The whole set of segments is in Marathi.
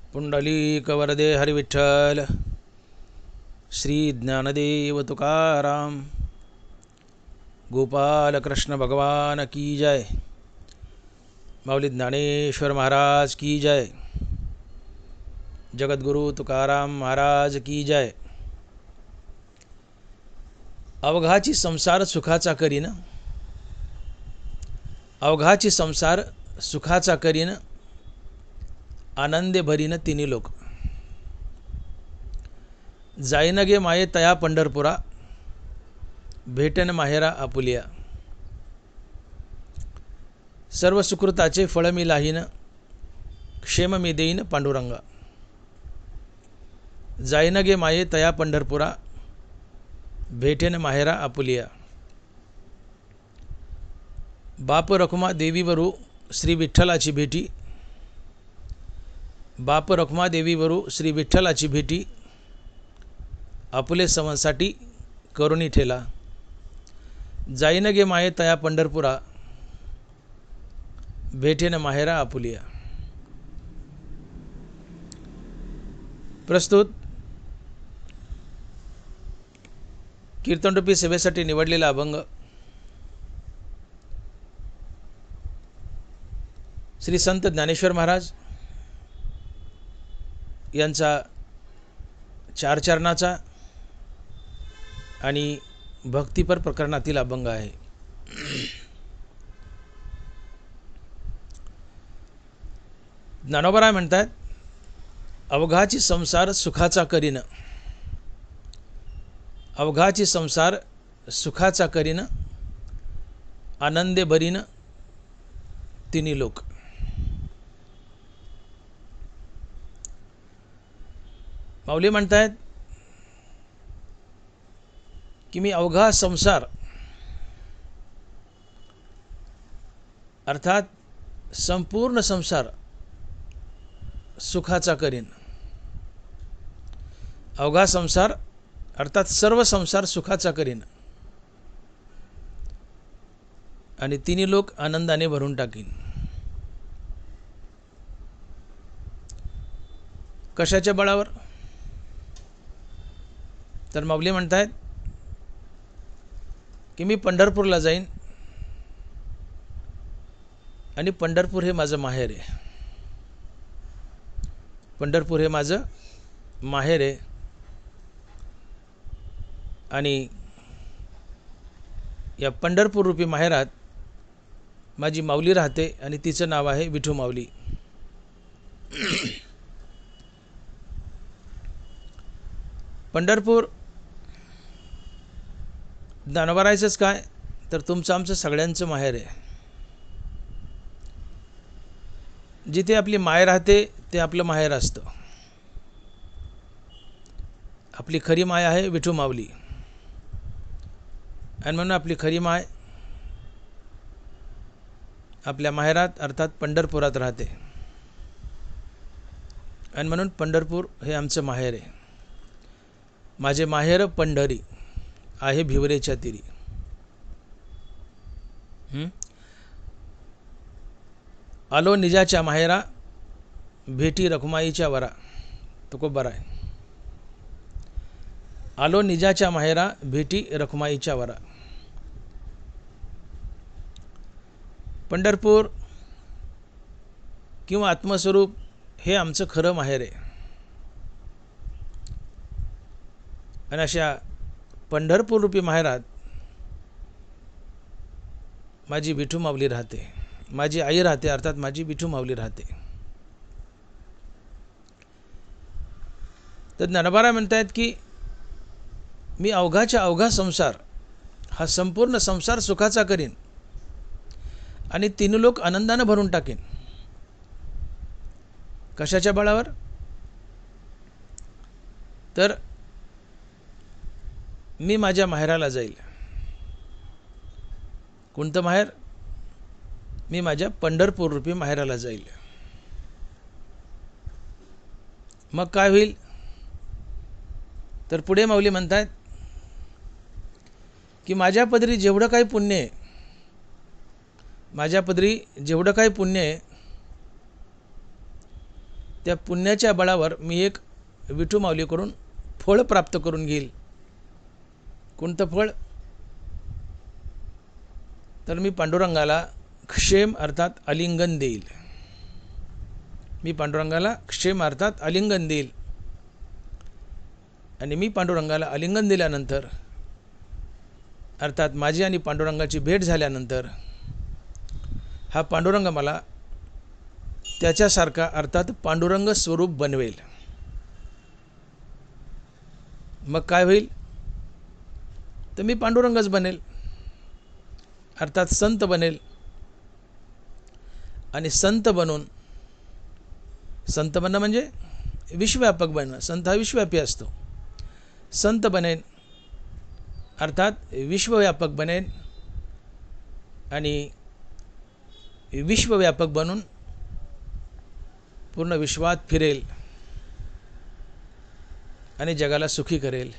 पुंडलिक वरदे हरिविठ्ठल श्री ज्ञानदेव तुकाराम गोपाल कृष्ण भगवान की जय। माऊली ज्ञानेश्वर महाराज की जय। जगद्गुरु तुकाराम महाराज की जय। अवघाची संसार सुखाचा करीन, अवघाची संसार सुखाचा करीन, आनंदे भरीन तिन्ही लोक। जाईन गे माये तया पंढरपुरा, भेटन माहेरा आपुलिया। सर्व सुकृताचे फळ मी लाहीन, क्षेम मी देईन पांडुरंगा। जाईन गे माये तया पंढरपुरा, भेटेन माहेरा आपुलिया। बाप रखुमा देवीवरू श्री विठ्ठलाची भेटी, बाप रखुमा देवीवरू श्री विठ्ठलाची भेटी। आपुले सवंसाठी करुणी ठेला, जाईन गे माये तया पंढरपुरा, भेटेन माहेरा आपुलिया। प्रस्तुत कीर्तनरूपी सेवेसाठी निवडलेला अभंग श्री संत ज्ञानेश्वर महाराज यांचा चार चरणाचा आणि भक्तिपर प्रकरणातील अभंग आहे। ज्ञानोबा म्हणतात, अवघाची संसार सुखाचा करीन, अवघाची संसार सुखाचा करीन, आनंदे भरीन तिन्ही लोक। माऊली म्हणतात की मी अवघा संसार अर्थात संपूर्ण संसार सुखाचा करीन। अवघा संसार अर्थात सर्व संसार सुखाचा करीन आणि तिन्ही लोक आनंदाने भरून टाकीन। कशाच्या बळावर? तर माऊली म्हणतात की मी पंढरपूरला जाईन आणि पंढरपूर हे माझं माहेर आहे। पंढरपूर हे माझं माहेर आहे आणि या पंढरपूर रूपी माहेरात माझी माऊली राहते आणि तिचं नाव आहे विठू माऊली। पंढरपूर ज्ञानोबारायचंच काय तर तुमचं आमचं सगळ्यांचं माहेर आहे। जिथे आपली माय राहते ते आपलं माहेर असतं। आपली खरी माय आहे विठू माऊली आणि म्हणून आपली खरी माय आपल्या माहेरात अर्थात पंढरपुरात राहते आणि म्हणून पंढरपूर हे आमचं माहेर आहे। माझे माहेर पंढरी आहे भिवरेच्या तीरी। आलो निजाच्या माहेरा, भेटी रखुमाईच्या वरा। तो खूप बरा आहे। आलो निजाच्या माहेरा, भेटी रखुमाईच्या वरा। पंढरपूर किंवा आत्मस्वरूप हे आमचं खरं माहेर आहे आणि अशा पंढरपूर रूपी माहेरात माझी विठू माऊली राहते, माझी आई राहते अर्थात माझी विठू माऊली राहते। तर ज्ञानोबा म्हणतात की मी अवघाच्या अवघा संसार हा संपूर्ण संसार सुखाचा करीन आणि तीन लोक आनंदाने भरून टाकेन। कशाच्या बळावर? तर मी माझ्या माहेराला जाईल। कोणतं माहेर? मी माझ्या पंढरपूर रूपी माहेराला जाईल। मग काय होईल? तर पुढे माऊली म्हणतात की माझ्या पदरी जेवढं काही पुण्य आहे, माझ्या पदरी जेवढं काही पुण्य आहे त्या पुण्याच्या बळावर मी एक विठू माऊलीकडून फळ प्राप्त करून घेईल. कोणतं फळ? तर मी पांडुरंगाला क्षेम अर्थात आलिंगन देईल. मी पांडुरंगाला क्षेम अर्थात आलिंगन देईल. आणि मी पांडुरंगाला आलिंगन दिल्यानंतर अर्थात माझी आणि पांडुरंगाची भेट झाल्यानंतर हा पांडुरंग मला त्याच्यासारखा अर्थात पांडुरंग स्वरूप बनवेल. मग काय होईल? तर मी पांडुरंगच बनेल, अर्थात संत बनेल. आणि संत बनून, संत बनणं म्हणजे विश्वव्यापक बनणं. संत हा विश्वव्यापी असतो. संत बनेन अर्थात विश्वव्यापक बनेन आणि विश्वव्यापक बनून पूर्ण विश्वात फिरेल आणि जगाला सुखी करेल.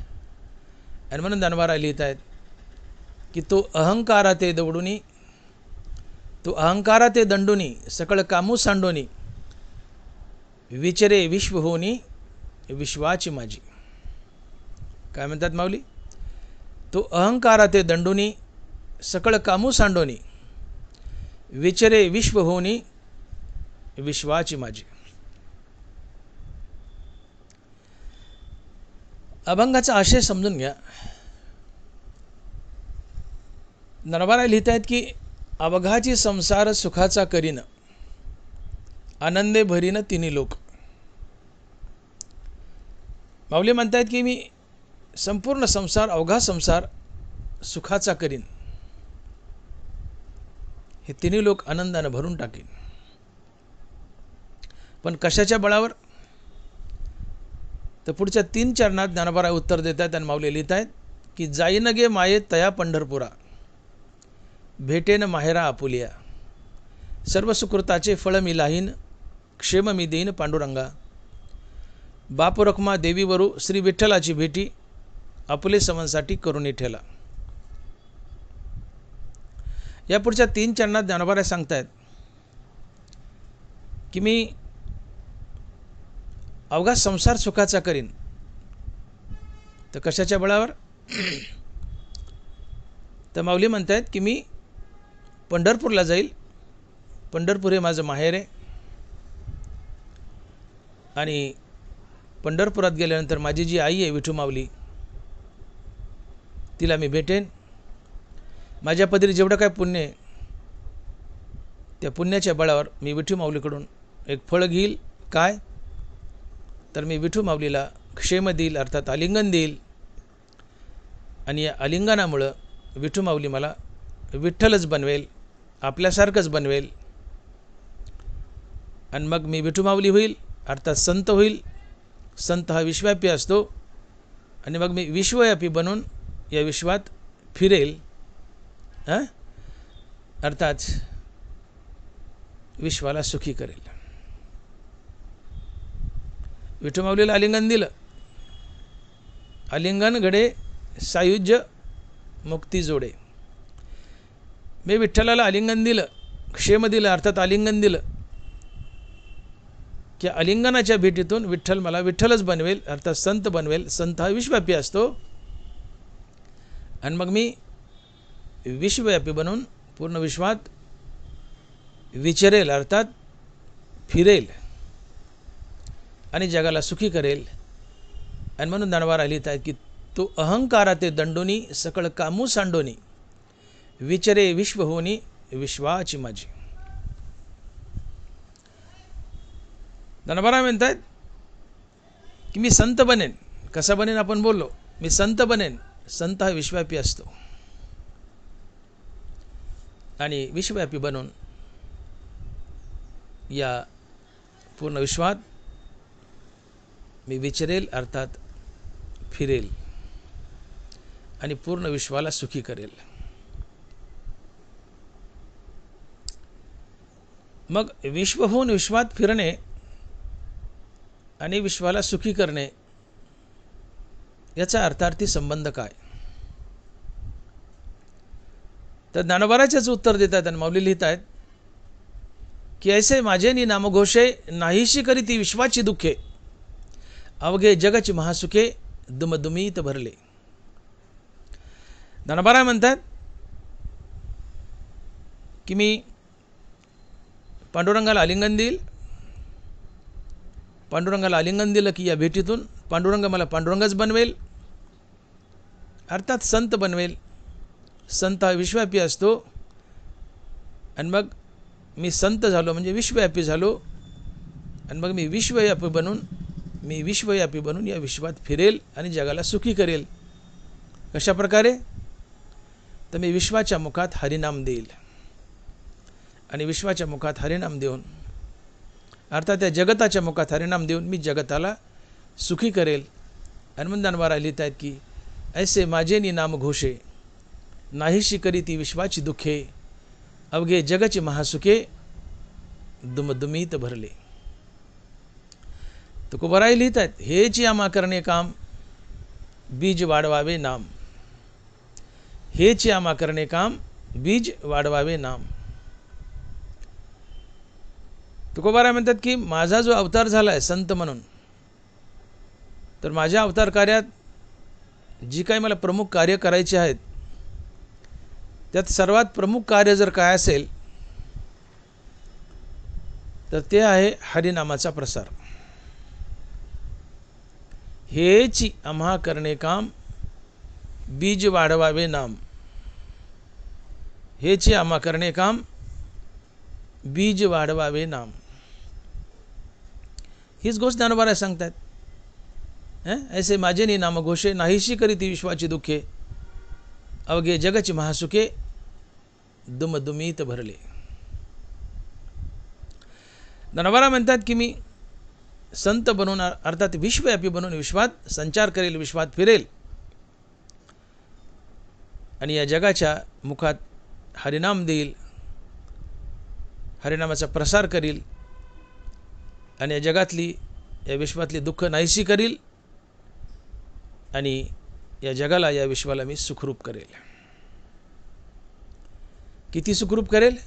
आणि म्हणून दानवारा लिहित आहेत की तो अहंकारा ते दवडुनी, तो अहंकारा ते दंडुनी, सकळ कामू सांडोनी, विचरे विश्व होनी विश्वाची माझी. काय म्हणतात माऊली? तो अहंकारा ते दंडुनी, सकळ कामू सांडोनी, विचरे विश्व होनी विश्वाची माझी. अभंगाचा आशय समजून घ्या. नरवारा लिहित आहेत की अवघाची संसार सुखाचा करीन, आनंदे भरीन तिन्ही लोक. माऊली म्हणतायत की मी संपूर्ण संसार, अवघा संसार सुखाचा करीन, हे तिन्ही लोक आनंदाने भरून टाकीन. पण कशाच्या बळावर? तर पुढच्या 3 चरणात ज्ञानोबा उत्तर देत आहेत आणि माऊली लिहित आहेत की जाईन गे माये तया पंढरपुरा, भेटेन माहेरा आपुलिया, सर्व सुकृताचे फळ मी लाहीन, क्षेम मी देईन पांडुरंगा, बाप रखमा देवीवरू श्री विठ्ठलाची भेटी, आपुले सवंसाठी करुणी ठेला. या पुढच्या 3 चरणात ज्ञानोबा सांगतायत की मी अवघा संसार सुखाचा करीन. तर कशाच्या बळावर? तर माऊली म्हणतायत की मी पंढरपूरला जाईल. पंढरपूर हे माझं माहेर आहे आणि पंढरपुरात गेल्यानंतर माझी जी आई आहे विठू माऊली, तिला मी भेटेन. माझ्या पदरी जेवढं काय पुण्य आहे त्या पुण्याच्या बळावर मी विठू माऊलीकडून एक फळ घेईल. काय? तर मी विठू माऊलीला क्षेम देईल अर्थात आलिंगन देईल. आणि या आलिंगनामुळं विठू माऊली मला विठ्ठलच बनवेल, आपल्यासारखंच बनवेल. आणि मग मी विठू माऊली होईल अर्थात संत होईल. संत हा विश्वव्यापी असतो आणि मग मी विश्वव्यापी बनून या विश्वात फिरेल, अर्थात विश्वाला सुखी करेल. विठू माऊलीला आलिंगन दिलं. आलिंगन घडे सायुज्य मुक्ती जोडे. मी विठ्ठलाला आलिंगन दिलं, क्षेम दिलं अर्थात आलिंगन दिलं की आलिंगनाच्या भेटीतून विठ्ठल मला विठ्ठलच बनवेल अर्थात संत बनवेल. संत हा विश्वव्यापी असतो आणि मग मी विश्वव्यापी बनून पूर्ण विश्वात विचरेल अर्थात फिरेल आणि जगाला सुखी करेल. आणि म्हणून ज्ञानोबा लिहित आहेत की तो अहंकारा ते दंडोनी, सकळ कामू सांडोनी, विचरे विश्व होनी विश्वाची माझी. ज्ञानोबा म्हणतात की मी संत बनेन. कसा बनेन? आपण बोललो मी संत बनेन. संत हा विश्वव्यापी असतो आणि विश्वव्यापी बनून या पूर्ण विश्वात मी विचरेल अर्थात फिरेल आणि पूर्ण विश्वाला सुखी करेल. मग विश्व होऊन विश्वात फिरणे आणि विश्वाला सुखी करणे याचा अर्थार्थी संबंध काय? तर ज्ञानोबाराचेच उत्तर देतात आणि माऊली लिहित आहेत की ऐसे माझे नि नामघोषे नाहीशी करी ती विश्वाची दुःखे अवघे जगाची महासुखे दुमदुमीत भरले. ज्ञानोबा म्हणतात की मी पांडुरंगाला आलिंगन देईल, पांडुरंगाला आलिंगन दिलं की या भेटीतून पांडुरंग मला पांडुरंगच बनवेल, अर्थात संत बनवेल. संत हा विश्वव्यापी असतो आणि मग मी संत झालो म्हणजे विश्वव्यापी झालो आणि मग मी विश्वव्यापी बनून या विश्वात फिरेल आणि जगाला सुखी करेल. कशा प्रकारे? तर मी विश्वाच्या मुखात हरिनाम देईल आणि विश्वाच्या मुखात हरिनाम देऊन अर्थात त्या जगताच्या मुखात हरिनाम देऊन मी जगताला सुखी करेल. हनुमंतांवारा लिहित आहेत की ऐसे माझे नि नाम घोषे नाहीशी करी ती विश्वाची दुःखे अवघे जगाची महासुखे दुमदुमीत भरले. तुकोबाराय लिहित आहेत हेच आम्हा करणे काम बीज वाढवावे नाम, हेच आम्हा करणे काम बीज वाढवावे नाम. तुकोबाराय म्हणतात की माझा जो अवतार झाला आहे संत म्हणून, तर माझ्या अवतार कार्यात जी काही मला प्रमुख कार्य करायचे आहेत त्यात सर्वात प्रमुख कार्य जर काय असेल तर ते आहे हरिनामाचा प्रसार. हेची आम्हा करणे काम बीज वाढवावे नाम, हेची आम्हा करणे काम बीज वाढवावे नाम. हीच गोष्ट ज्ञानोबा सांगतात. ऐसे माझे नि नाम घोषे नाहीशी करी ती विश्वाची दुःखे अवघे जगाची महासुखे दुमदुमीत भरले. ज्ञानोबा म्हणतात की मी संत बनून अर्थात विश्वव्यापी बनून विश्वात संचार करेल, विश्वात फिरेल आणि या जगाच्या मुखात हरिनाम देईल, हरिनामाचा प्रसार करील आणि या जगातली या विश्वातली दुःख नाहीशी करील आणि या जगाला या विश्वाला मी सुखरूप करेल. किती सुखरूप करेल?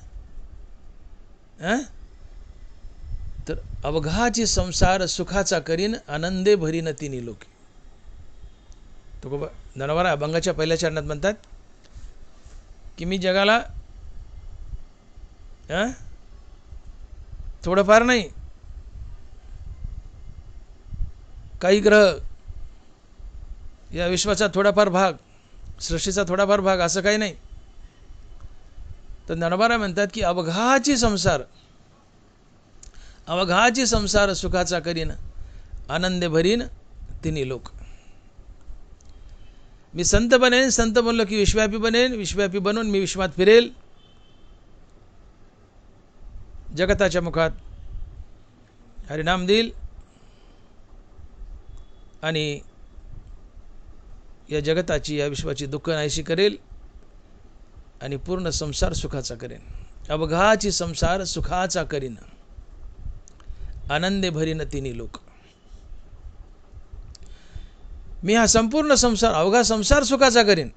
तर अवघाची संसार सुखाचा करीन आनंदे भरीन तिन्ही लोके. तो ज्ञानोबा अभंगाच्या पहिल्या चरणात म्हणतात की मी जगाला थोडंफार नाही, काही ग्रह या विश्वाचा थोडाफार भाग, सृष्टीचा थोडाफार भाग असं काही नाही. तर ज्ञानोबा म्हणतात की अवघाची संसार सुखाचा करीन आनंदे भरीन तिन्ही लोक. मी संत बनेन, संत बनलो की विश्वव्यापी बनेन, विश्वव्यापी बनून मी विश्वात फिरेल, जगताच्या मुखात हरिनाम देईल आणि या जगताची या विश्वाची दुःख नाहीशी करेल आणि पूर्ण संसार सुखाचा करेन. अवघाची संसार सुखाचा करीन आनंदे भरीन तिन्ही लोक. मी हा संपूर्ण संसार अवघा संसार सुखाचा करीन.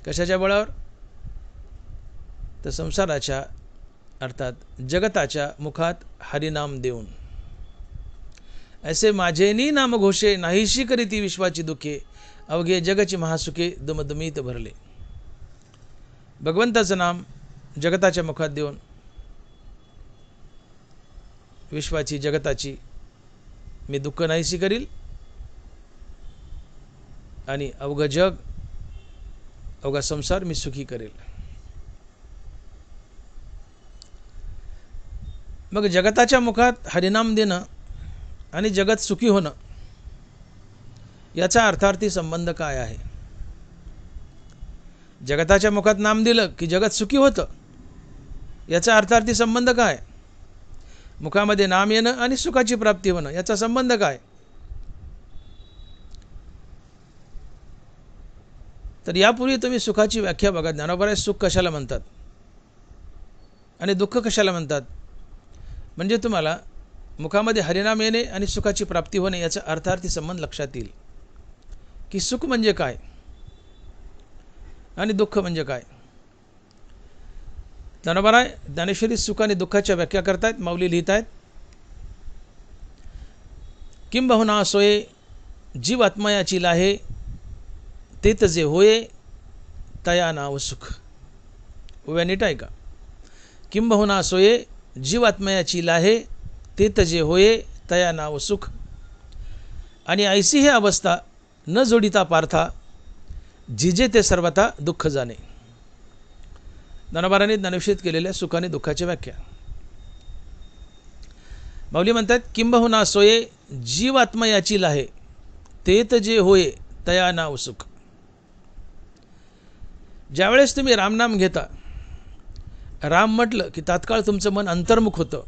कशाच्या बळावर? तर संसाराच्या अर्थात जगताच्या मुखात हरिनाम देऊन. ऐसे माझेनी नाम घोषे नाहीशी करी ती विश्वाची दुःखे अवघे जगाची महासुखे दुमदुमीत भरले. भगवंताचं नाम जगताच्या मुखात देऊन विश्वाची जगताची मी दुःख नाहीशी करील आणि अवघ जग अवघा संसार मी सुखी करेल. मग जगताच्या मुखात हरिनाम देणं आणि जगत सुखी होणं याचा अर्थार्थी संबंध काय आहे? जगताच्या मुखात नाम दिलं की जगत सुखी होतं, याचा अर्थार्थी संबंध काय? मुखामध्ये नाम येणं आणि सुखाची प्राप्ती होणं याचा संबंध काय? तर यापूर्वी तुम्ही सुखाची व्याख्या बघा. ज्ञानोबा सुख कशाला म्हणतात आणि दुःख कशाला म्हणतात, म्हणजे तुम्हाला मुखामध्ये हरिनाम येणे आणि सुखाची प्राप्ती होणे याचा अर्थार्थी संबंध लक्षात येईल की सुख म्हणजे काय आणि दुःख म्हणजे काय. ज्ञानोबा राय ज्ञानेश्वरी सुख आणि दुःखाच्या व्याख्या करतायत. माऊली लिहित आहेत, किंबहुना सोये जीव आत्मयाची लाहे, तेत जे होये तया नाव सुख. उभ्या नीट आहे का? किंबहुना सोये जीव आत्मयाची लाहे, तेत जे होये तया नाव सुख. आणि ऐसी हे अवस्था न जोडिता पार्था, जिजे ते सर्वथा दुःख जाणे. ज्ञानोबारांनी ज्ञानेश्वरीत केलेल्या सुख आणि दुःखाच्या व्याख्या. माऊली म्हणतात, किंबहुना सोये जीव आत्मयाची लाहे, तेत जे होये तया नाव सुख. ज्यावेळेस तुम्ही रामनाम घेता, राम म्हटलं की तात्काळ तुमचं मन अंतर्मुख होतं.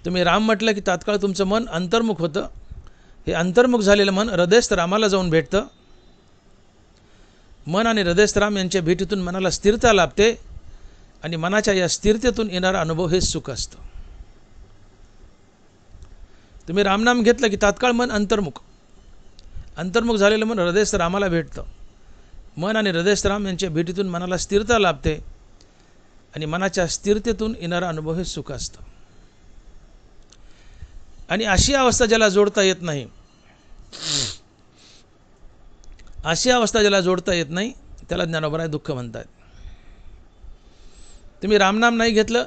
तुम्ही राम म्हटलं की तात्काळ तुमचं मन अंतर्मुख होतं. हे अंतर्मुख झालेलं मन हृदयस्थ रामाला जाऊन भेटतं. मन आणि हृदयस्थ राम यांच्या भेटीतून मनाला स्थिरता लाभते आणि मनाच्या या स्थिरतेतून येणारा अनुभव हे सुख असतं. तुम्ही रामनाम घेतलं की तात्काळ मन अंतर्मुख झालेलं मन हृदयस्थ रामाला भेटतं. मन आणि हृदयस्थ राम यांच्या भेटीतून मनाला स्थिरता लाभते आणि मनाच्या स्थिरतेतून येणारा अनुभव हे सुख असतं. आणि अशी अवस्था ज्याला जोडता येत नाही, अशी अवस्था ज्याला जोडता येत नाही, त्याला ज्ञानोबा दुःख म्हणतात. तुम्ही रामनाम नाही घेतलं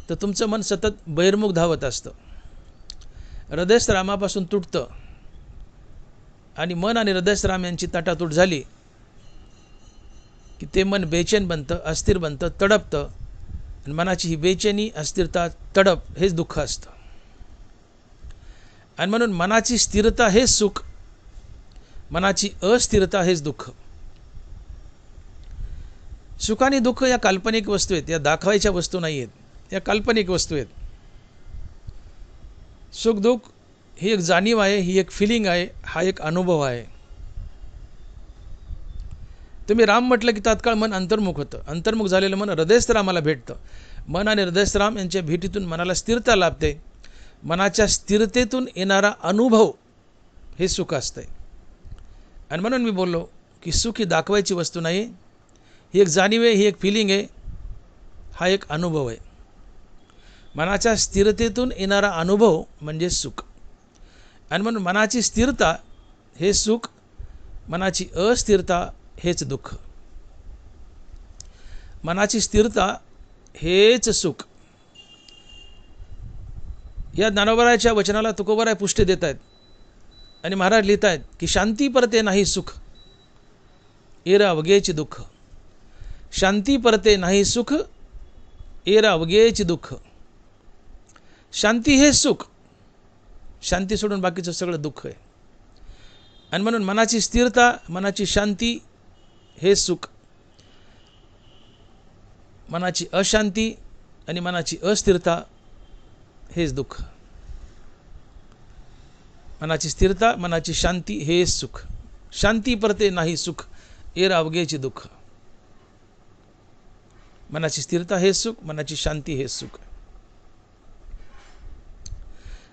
तर तुमचं मन सतत बहिर्मुख धावत असतं, हृदयस्थ रामापासून तुटतं आणि मन आणि हृदयस्थ राम यांची ताटातूट झाली की ते मन बेचैन बनतं, अस्थिर बनतं, तडपतं. आणि मनाची ही बेचैनी, अस्थिरता, तडप हेच दुःख असतं. आणि म्हणून मनाची स्थिरता हेच सुख, मनाची अस्थिरता हेच दुःख. सुख आणि दुःख या काल्पनिक वस्तू आहेत, या दाखवायच्या वस्तू नाही आहेत, या काल्पनिक वस्तू आहेत. सुख दुःख ही एक जाणीव आहे, ही एक फिलिंग आहे, हा एक अनुभव आहे. तुम्ही राम म्हटलं की तात्काळ मन अंतर्मुख होतं. अंतर्मुख झालेलं मन हृदयस्थ रामाला भेटतं. मन आणि हृदयस्थ राम यांच्या भेटीतून मनाला स्थिरता लाभते. मनाच्या स्थिरतेतून येणारा अनुभव हे सुख असतं. आणि म्हणून मी बोललो की सुख ही दाखवायची वस्तू नाही, ही एक जाणीव आहे, ही एक फिलिंग आहे, हा एक अनुभव आहे. मनाच्या स्थिरतेतून येणारा अनुभव म्हणजे सुख. आणि म्हणून मनाची स्थिरता हे सुख, मनाची अस्थिरता हेच दुःख. मनाची स्थिरता हेच सुख. या ज्ञानोबाराच्या वचनाला तुकोबाराय पुष्टी देत आहेत आणि महाराज लिहित आहेत की शांती परते नाही सुख, एरा अवघेची दुःख. शांती परते नाही सुख, एरा अवघेची दुःख. शांती हे सुख, शांती सोडून बाकीचं सगळं दुःख आहे. आणि म्हणून मनाची स्थिरता, मनाची शांती हे सुख, मनाची अशांती आणि मनाची अस्थिरता हेच दुःख. मनाची स्थिरता, मनाची शांती हे सुख. शांती परते नाही सुख, एरा अवघेची दुःख. मनाची स्थिरता हे सुख, मनाची शांती हे सुख.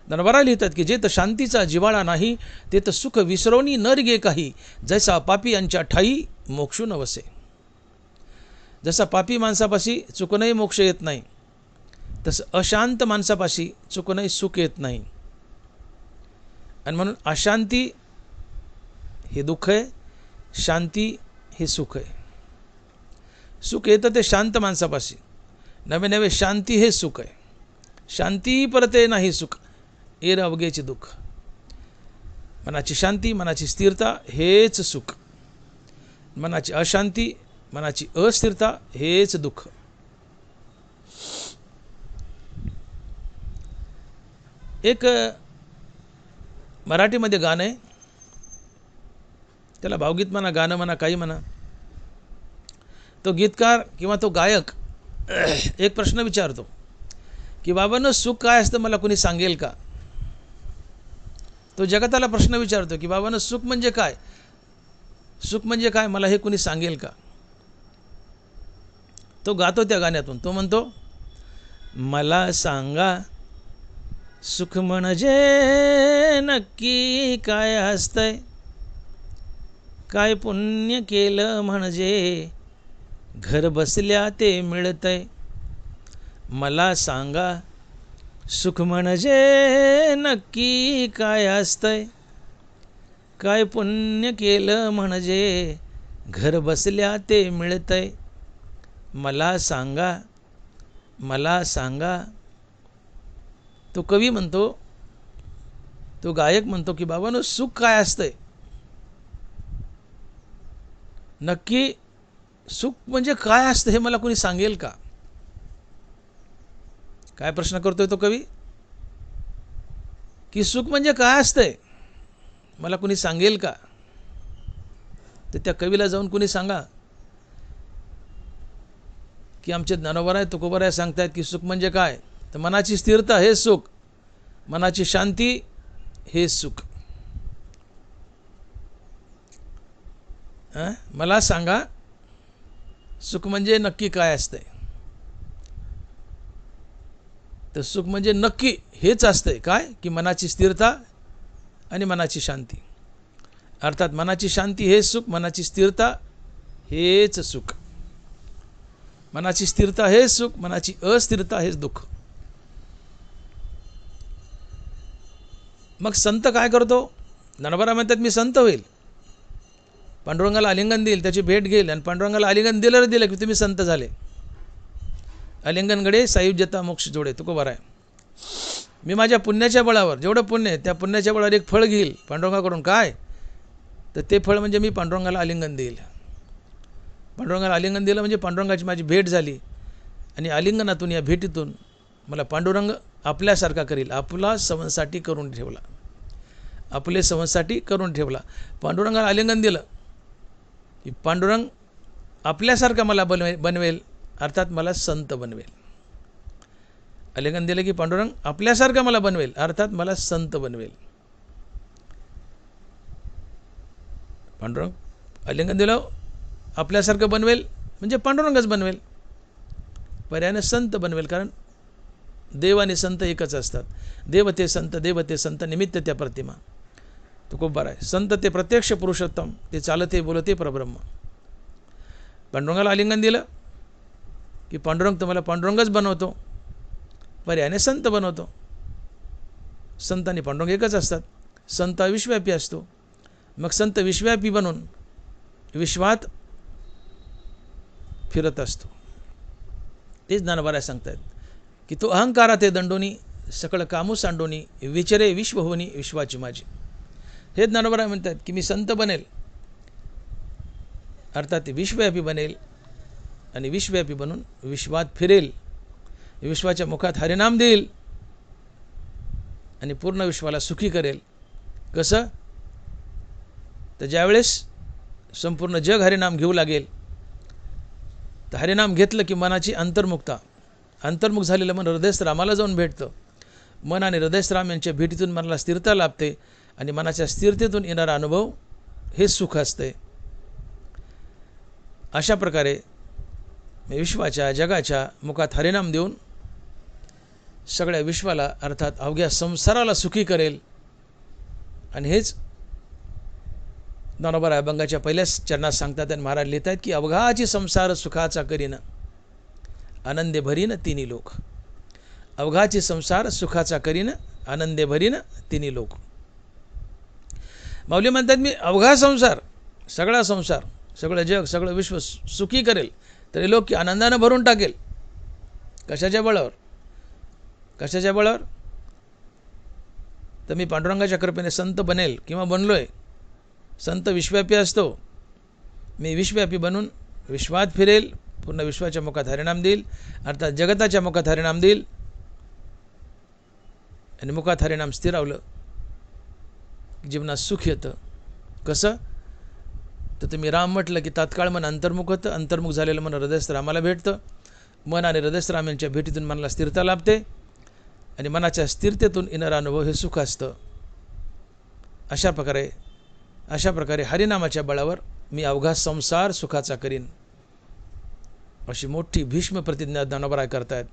ज्ञानोबा लिहितात की जे तर शांतीचा जिवाळा नाही, ते तर सुख विसरवणी नर गे काही. जैसा पापी यांच्या ठाई मोक्षू नवसे. जसा पापी माणसापाशी चुकूनही मोक्ष येत नाही, तसं अशांत माणसापाशी चुकूनही सुख येत नाही. आणि म्हणून अशांती हे दुःख आहे, शांती हे सुख आहे. सुख येतं ते शांत माणसापाशी, नवे नवे शांती हे सुख आहे. शांती परते नाही सुख, एर अवघेचे दुःख. मनाची शांती, मनाची स्थिरता हेच सुख. मनाची अशांती, मनाची अस्थिरता हेच दुःख. एक मराठीमध्ये गाणं आहे, त्याला भावगीत म्हणा, गाणं म्हणा, काही म्हणा. तो गीतकार किंवा तो गायक एक प्रश्न विचारतो की बाबांनो सुख काय असतं मला कोणी सांगेल का. तो जगताला प्रश्न विचारतो की बाबांनो सुख म्हणजे काय, सुख म्हणजे काय, मला हे कोणी सांगेल का. तो गातो त्या गाण्यातून, तो म्हणतो मला सांगा सुख म्हणजे नक्की काय असतंय, काय पुण्य केलं म्हणजे घर बसल्या ते मिळतंय. मला सांगा सुख म्हणजे नक्की काय असतंय. काय पुण्य केलं म्हणजे घर बसल्या ते मिळतंय. मला सांगा, मला सांगा. तो कवी म्हणतो, तो गायक म्हणतो की बाबांनो, सुख काय असतंय. नक्की सुख म्हणजे काय असतं हे मला कोणी सांगेल का. काय प्रश्न करतोय तो कवी, की सुख म्हणजे काय असतंय मला कोणी सांगेल का. तर त्या कवीला जाऊन कोणी सांगा की आमचे ज्ञानोबा आहे तुकोबा आहे सांगतायत की सुख म्हणजे काय. तर मनाची स्थिरता हे सुख, मनाची शांती हे सुख. मला सांगा सुख म्हणजे नक्की काय असतंय. तर सुख म्हणजे नक्की हेच असतंय काय, की मनाची स्थिरता आणि मनाची शांती. अर्थात मनाची शांती हे सुख, मनाची स्थिरता हेच सुख. मनाची स्थिरता हे सुख, मनाची अस्थिरता हेच दुःख. मग संत काय करतो. ज्ञानोबा म्हणतात मी संत होईल, पांडुरंगाला आलिंगन देईल, त्याची भेट घेईल. आणि पांडुरंगाला आलिंगन दिलं की तुम्ही संत झाले. आलिंगनगडे सायुज्यता मोक्ष जोडे तुकोबा आहे. मी माझ्या पुण्याच्या बळावर, जेवढं पुण्य आहे त्या पुण्याच्या बळावर एक फळ घेईल पांडुरंगाकडून. काय तर ते फळ म्हणजे मी पांडुरंगाला आलिंगन देईल. पांडुरंगाला आलिंगन दिलं म्हणजे पांडुरंगाची माझी भेट झाली. आणि आलिंगनातून, या भेटीतून मला पांडुरंग आपल्यासारखा करील. आपला संवासाठी करून ठेवला, आपले संवासाठी करून ठेवला. पांडुरंगाला आलिंगन दिलं की पांडुरंग आपल्यासारखा मला बनवेल, अर्थात मला संत बनवेल. आलिंगन दिलं की पांडुरंग आपल्यासारखा मला बनवेल, अर्थात मला संत बनवेल. पांडुरंग आलिंगन दिलं आपल्यासारखं बनवेल म्हणजे पांडुरंगच बनवेल, पर्यायाने संत बनवेल. कारण देव आणि संत एकच असतात. देव ते संत, देव ते संत, निमित्त त्या प्रतिमा. तो खूप बरा आहे. संत ते प्रत्यक्ष पुरुषोत्तम, ते चालते बोलते परब्रह्म. पांडुरंगाला आलिंगन दिलं की पांडुरंग तुम्हाला पांडुरंगच बनवतो, पर्यायाने संत बनवतो. संत आणि पांडुरंग एकच असतात. संत विश्वव्यापी असतो. मग संत विश्वव्यापी बनून विश्वात फिरत असतो. तेच ज्ञानोबा सांगतायत की तो अहंकारात हे दंडोनी, सकळ कामू सांडोनी, विचरे विश्वभुवनी विश्वाची माझी. हे ज्ञानोबा म्हणतात की मी संत बनेल, अर्थात विश्वव्यापी बनेल. आणि विश्वव्यापी बनून विश्वात फिरेल, विश्वाच्या मुखात हरिनाम देईल आणि पूर्ण विश्वाला सुखी करेल. कसं तर ज्यावेळेस संपूर्ण जग हरिनाम घेऊ लागेल, तर हरिनाम घेतलं की मनाची अंतर्मुखता, अंतर्मुख झालेलं मन हृदयस्थ रामाला जाऊन भेटतं. मन आणि हृदयस्थ राम यांच्या भेटीतून मनाला स्थिरता लाभते. आणि मनाच्या स्थिरतेतून येणारा अनुभव हे सुख असते. अशा प्रकारे विश्वाच्या जगाच्या मुखात हरिनाम देऊन सगळ्या विश्वाला, अर्थात अवघ्या संसाराला सुखी करेल. आणि हेच ज्ञानोबा अभंगाच्या पहिल्याच चरणात सांगतात. आणि महाराज लिहित आहेत की अवघाची संसार सुखाचा करीन, आनंदे भरीन तिन्ही लोक. अवघाची संसार सुखाचा करीन, आनंदे भरीन तिन्ही लोक. माऊली म्हणतात मी अवघा संसार, सगळा संसार, सगळं जग, सगळं विश्व सुखी करेल, तरी लोक की आनंदानं भरून टाकेल. कशाच्या बळावर, कशाच्या बळावर तर मी पांडुरंगाच्या कृपेने संत बनेल किंवा बनलोय. संत विश्वव्यापी असतो, मी विश्वव्यापी बनून विश्वात फिरेल, पूर्ण विश्वाच्या मुखात हरिनाम देईल, अर्थात जगताच्या मुखात हरिनाम देईल. आणि मुखात हरिनाम स्थिरावलं जीवनात सुख येतं. कसं तर तुम्ही राम म्हटलं की तात्काळ मन अंतर्मुख होतं. अंतर्मुख झालेलं मन हृदयस्थ रामाला भेटतं. मन आणि हृदयस्थ राम यांच्या भेटीतून मनाला स्थिरता लाभते. आणि मनाच्या स्थिरतेतून येणारा अनुभव हे सुख असतं. अशा प्रकारे हरिनामाच्या बळावर मी अवघा संसार सुखाचा करीन, अशी मोठी भीष्म प्रतिज्ञा ज्ञानोबा करतायत.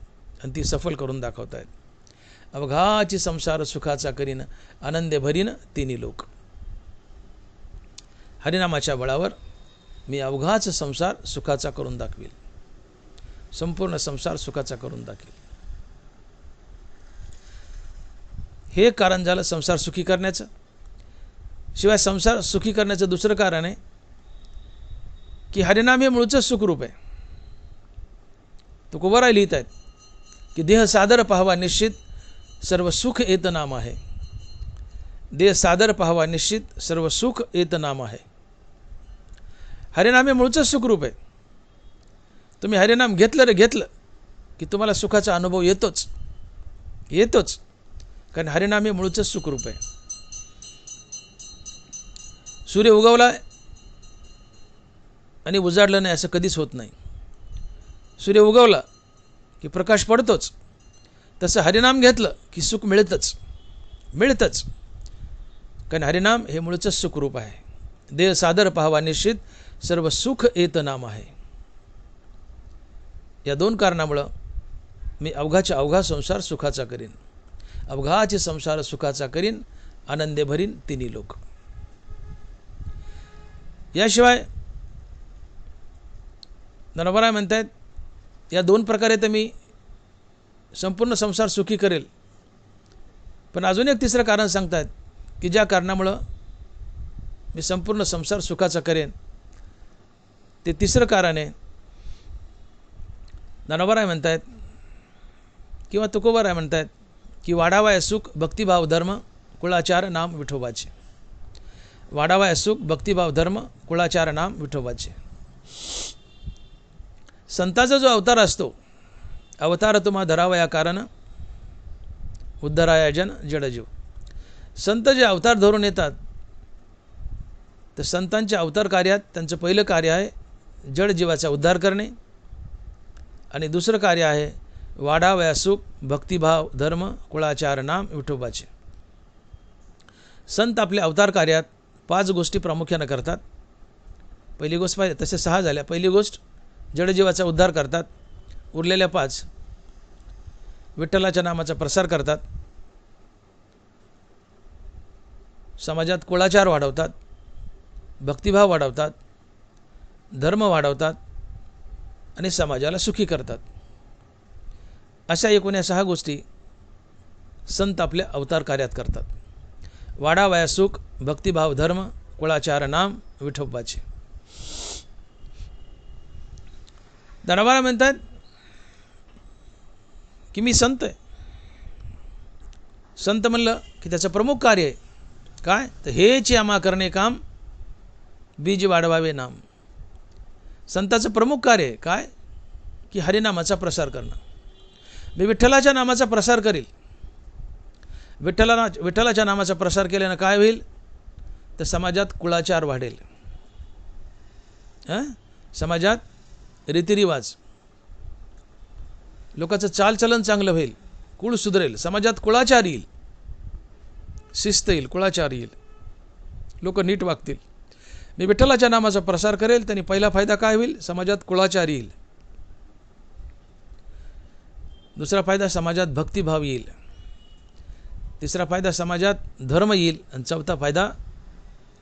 आणि ती सफल करून दाखवतायत. अवघाची संसार सुखाचा करीन, आनंदे भरीन तिन्ही लोक. हरिनामाच्या बळावर मी अवघाच संसार सुखाचा करून दाखवील, संपूर्ण संसार सुखाचा करून दाखवील. हे कारण झालं संसार सुखी करण्याचं. शिवाय संसार सुखी करण्याचं दुसरं कारण आहे की हरिनाम हे मूळचं सुखरूप आहे. तुकोबराय लिहित आहेत की देह सादर पाहावा निश्चित, सर्व सुख येत नाम आहे. देह सादर पाहावा निश्चित, सर्व सुख येत नाम आहे. हरिनाम हे मूळचं सुखरूप आहे. तुम्ही हरिनाम घेतलं रे घेतलं की तुम्हाला सुखाचा अनुभव येतोच येतोच, कारण हरिनाम हे मूळचं सुखरूप आहे. सूर्य उगवला आणि उजाडलं नाही असं कधीच होत नाही. सूर्य उगवला की प्रकाश पडतोच. तसं हरिनाम घेतलं की सुख मिळतंच मिळतंच, कारण हरिनाम हे मूळचं सुखरूप आहे. देह सादर पाहावा निश्चित, सर्व सुख येत नाम आहे. या दोन कारणामुळं मी अवघाच्या अवघा संसार सुखाचा करीन, अवघाचे संसार सुखाचा करीन, आनंदे भरीन तिन्ही लोक. याशिवाय नरबराय म्हणतात या दोन प्रकारे तर मी संपूर्ण संसार सुखी करेल, पण अजून एक तिसरं कारण सांगतात की ज्या कारणामुळं मी संपूर्ण संसार सुखाचा करेन, ते तिसरं कारण आहे. ज्ञानोबराय म्हणतात किंवा तुकोबराय म्हणतात की वाढावाय सुख भक्तिभाव धर्म कुळाचार नाम विठोबाचे. वाढावाय सुख भक्तिभाव धर्म कुळाचार नाम विठोबाचे. संताचा जो अवतार असतो, अवतार तुम्हा धरावया कारण उद्धराया जन जडजीव. संत जे अवतार धरून येतात, तर संतांच्या अवतार कार्यात त्यांचं पहिलं कार्य आहे जड जीवाचा उद्धार करणे, आणि दुसरं कार्य आहे वाढावया सुख भक्तिभाव धर्म कुळाचार नाम विठोबाचे. संत आपल्या अवतार कार्यात 5 गोष्टी प्रामुख्याने करतात. पहिली गोष्ट पाहिजे तसे 6 झाल्या. पहिली गोष्ट जडजीवाचा उद्धार करतात. उरलेल्या 5 विठ्ठलाच्या नामाचा प्रसार करतात, समाजात कुळाचार वाढवतात, भक्तिभाव वाढवतात, धर्म वाढवतात आणि समाजाला सुखी करतात. अशा एकूण 6 गोष्टी संत आपल्या अवतार कार्यात करतात. वाढावया सुख भक्तिभाव धर्म कुळाचार नाम विठोबाचे. ज्ञानोबा म्हणतात की मी संत आहे. संत म्हणलं की त्याचं प्रमुख कार्य आहे काय, तर हेच आम्हा करणे काम बीज वाढवावे नाम. संताचं प्रमुख कार्य आहे काय, की हरिनामाचा प्रसार करणं. मी विठ्ठलाच्या नामाचा प्रसार करील. विठ्ठलाच्या नामाचा प्रसार केल्यानं काय होईल, तर समाजात कुळाचार वाढेल. समाजात रीतिरिवाज, लोकांचं चालचलन चांगलं होईल, कुळ सुधरेल, समाजात कुळाचार येईल, शिस्त येईल, कुळाचार येईल, लोक नीट वागतील. मी विठ्ठलाच्या नामाचा प्रसार करेल, त्यांनी पहिला फायदा काय होईल, समाजात कुळाचार येईल. दुसरा फायदा समाजात भक्तिभाव येईल. तिसरा फायदा समाजात धर्म येईल. आणि चौथा फायदा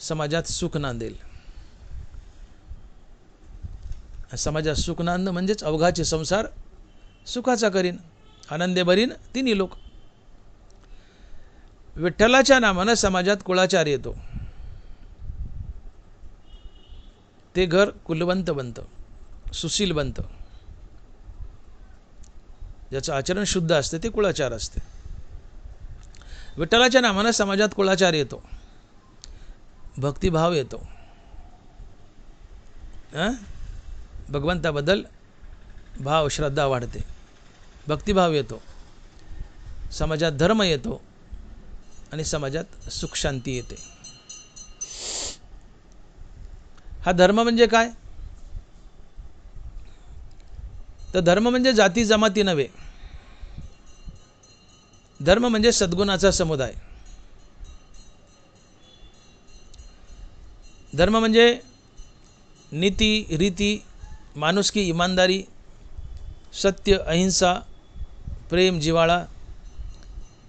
समाजात सुख नांदेल. समाजात सुख नांद म्हणजेच अवघाचे संसार सुखाचा करीन, आनंदे भरीन तिन्ही लोक. विठ्ठलाच्या नामानं समाजात कुळाचार येतो, ते घर कुलवंत बनतं, सुशील बनतं. ज्याचं आचरण शुद्ध असते ते कुळाचार असते. विठ्ठलाच्या नामानं समाजात कुळाचार येतो, भक्तिभाव येतो, भगवंताबद्दल भाव श्रद्धा वाढते, भक्तिभाव येतो, समाजात धर्म येतो आणि समाजात सुख शांती येते. हा धर्म म्हणजे काय, तर धर्म म्हणजे जाती जमाती नव्हे. धर्म म्हणजे सद्गुणाचा समुदाय. धर्म म्हणजे नीती रीती माणुसकी इमानदारी सत्य अहिंसा प्रेम जिव्हाळा